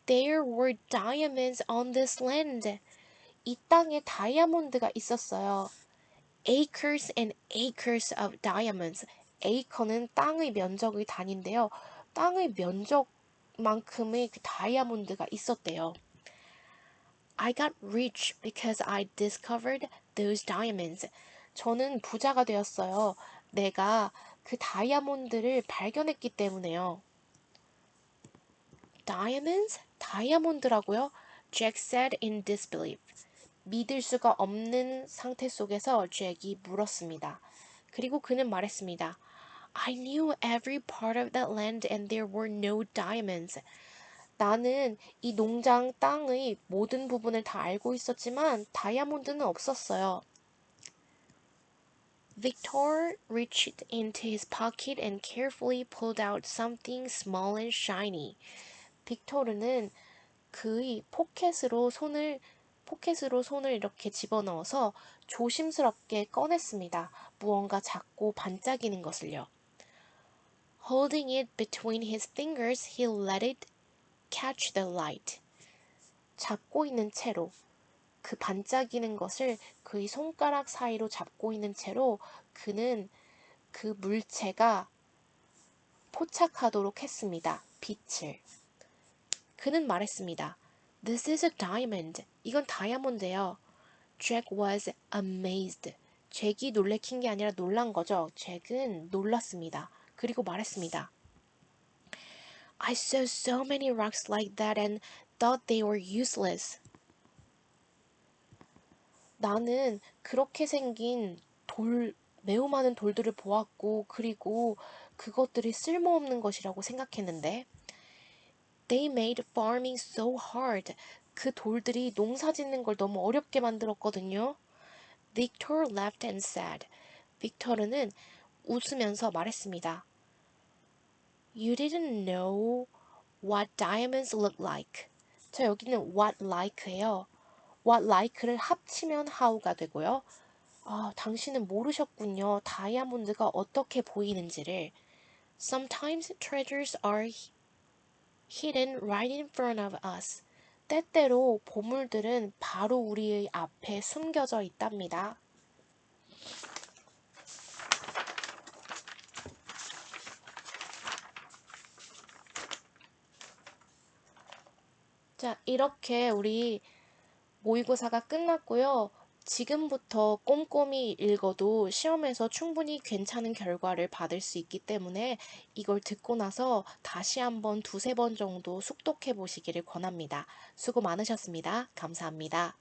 There were diamonds on this land. 이 땅에 다이아몬드가 있었어요. Acres and acres of diamonds. acre는 땅의 면적의 단위인데요. 땅의 면적만큼의 그 다이아몬드가 있었대요. I got rich because I discovered those diamonds. 저는 부자가 되었어요. 내가 그 다이아몬드를 발견했기 때문에요. Diamonds? 다이아몬드라고요? Jack said in disbelief. 믿을 수가 없는 상태 속에서 잭이 물었습니다. 그리고 그는 말했습니다. I knew every part of that land and there were no diamonds. 나는 이 농장 땅의 모든 부분을 다 알고 있었지만 다이아몬드는 없었어요. Victor reached into his pocket and carefully pulled out something small and shiny. 빅토르는 그의 포켓으로 손을 이렇게 집어넣어서 조심스럽게 꺼냈습니다. 무언가 작고 반짝이는 것을요. Holding it between his fingers, he let it catch the light. 잡고 있는 채로 그 반짝이는 것을 그의 손가락 사이로 잡고 있는 채로 그는 그 물체가 포착하도록 했습니다. 빛을. 그는 말했습니다. This is a diamond. 이건 다이아몬드예요. Jack was amazed. 잭이 놀래킨 게 아니라 놀란 거죠. 잭은 놀랐습니다. 그리고 말했습니다. I saw so many rocks like that and thought they were useless. 나는 그렇게 생긴 매우 많은 돌들을 보았고, 그리고 그것들이 쓸모없는 것이라고 생각했는데, They made farming so hard. 그 돌들이 농사 짓는 걸 너무 어렵게 만들었거든요. Victor laughed and said. 빅토르는 웃으면서 말했습니다. You didn't know what diamonds look like. 자, 여기는 what like예요. what like를 합치면 how가 되고요. 당신은 모르셨군요. 다이아몬드가 어떻게 보이는지를. Sometimes treasures are hidden right in front of us. 때때로 보물들은 바로 우리의 앞에 숨겨져 있답니다. 자, 이렇게 우리 모의고사가 끝났고요. 지금부터 꼼꼼히 읽어도 시험에서 충분히 괜찮은 결과를 받을 수 있기 때문에 이걸 듣고 나서 다시 한번 두세 번 정도 숙독해 보시기를 권합니다. 수고 많으셨습니다. 감사합니다.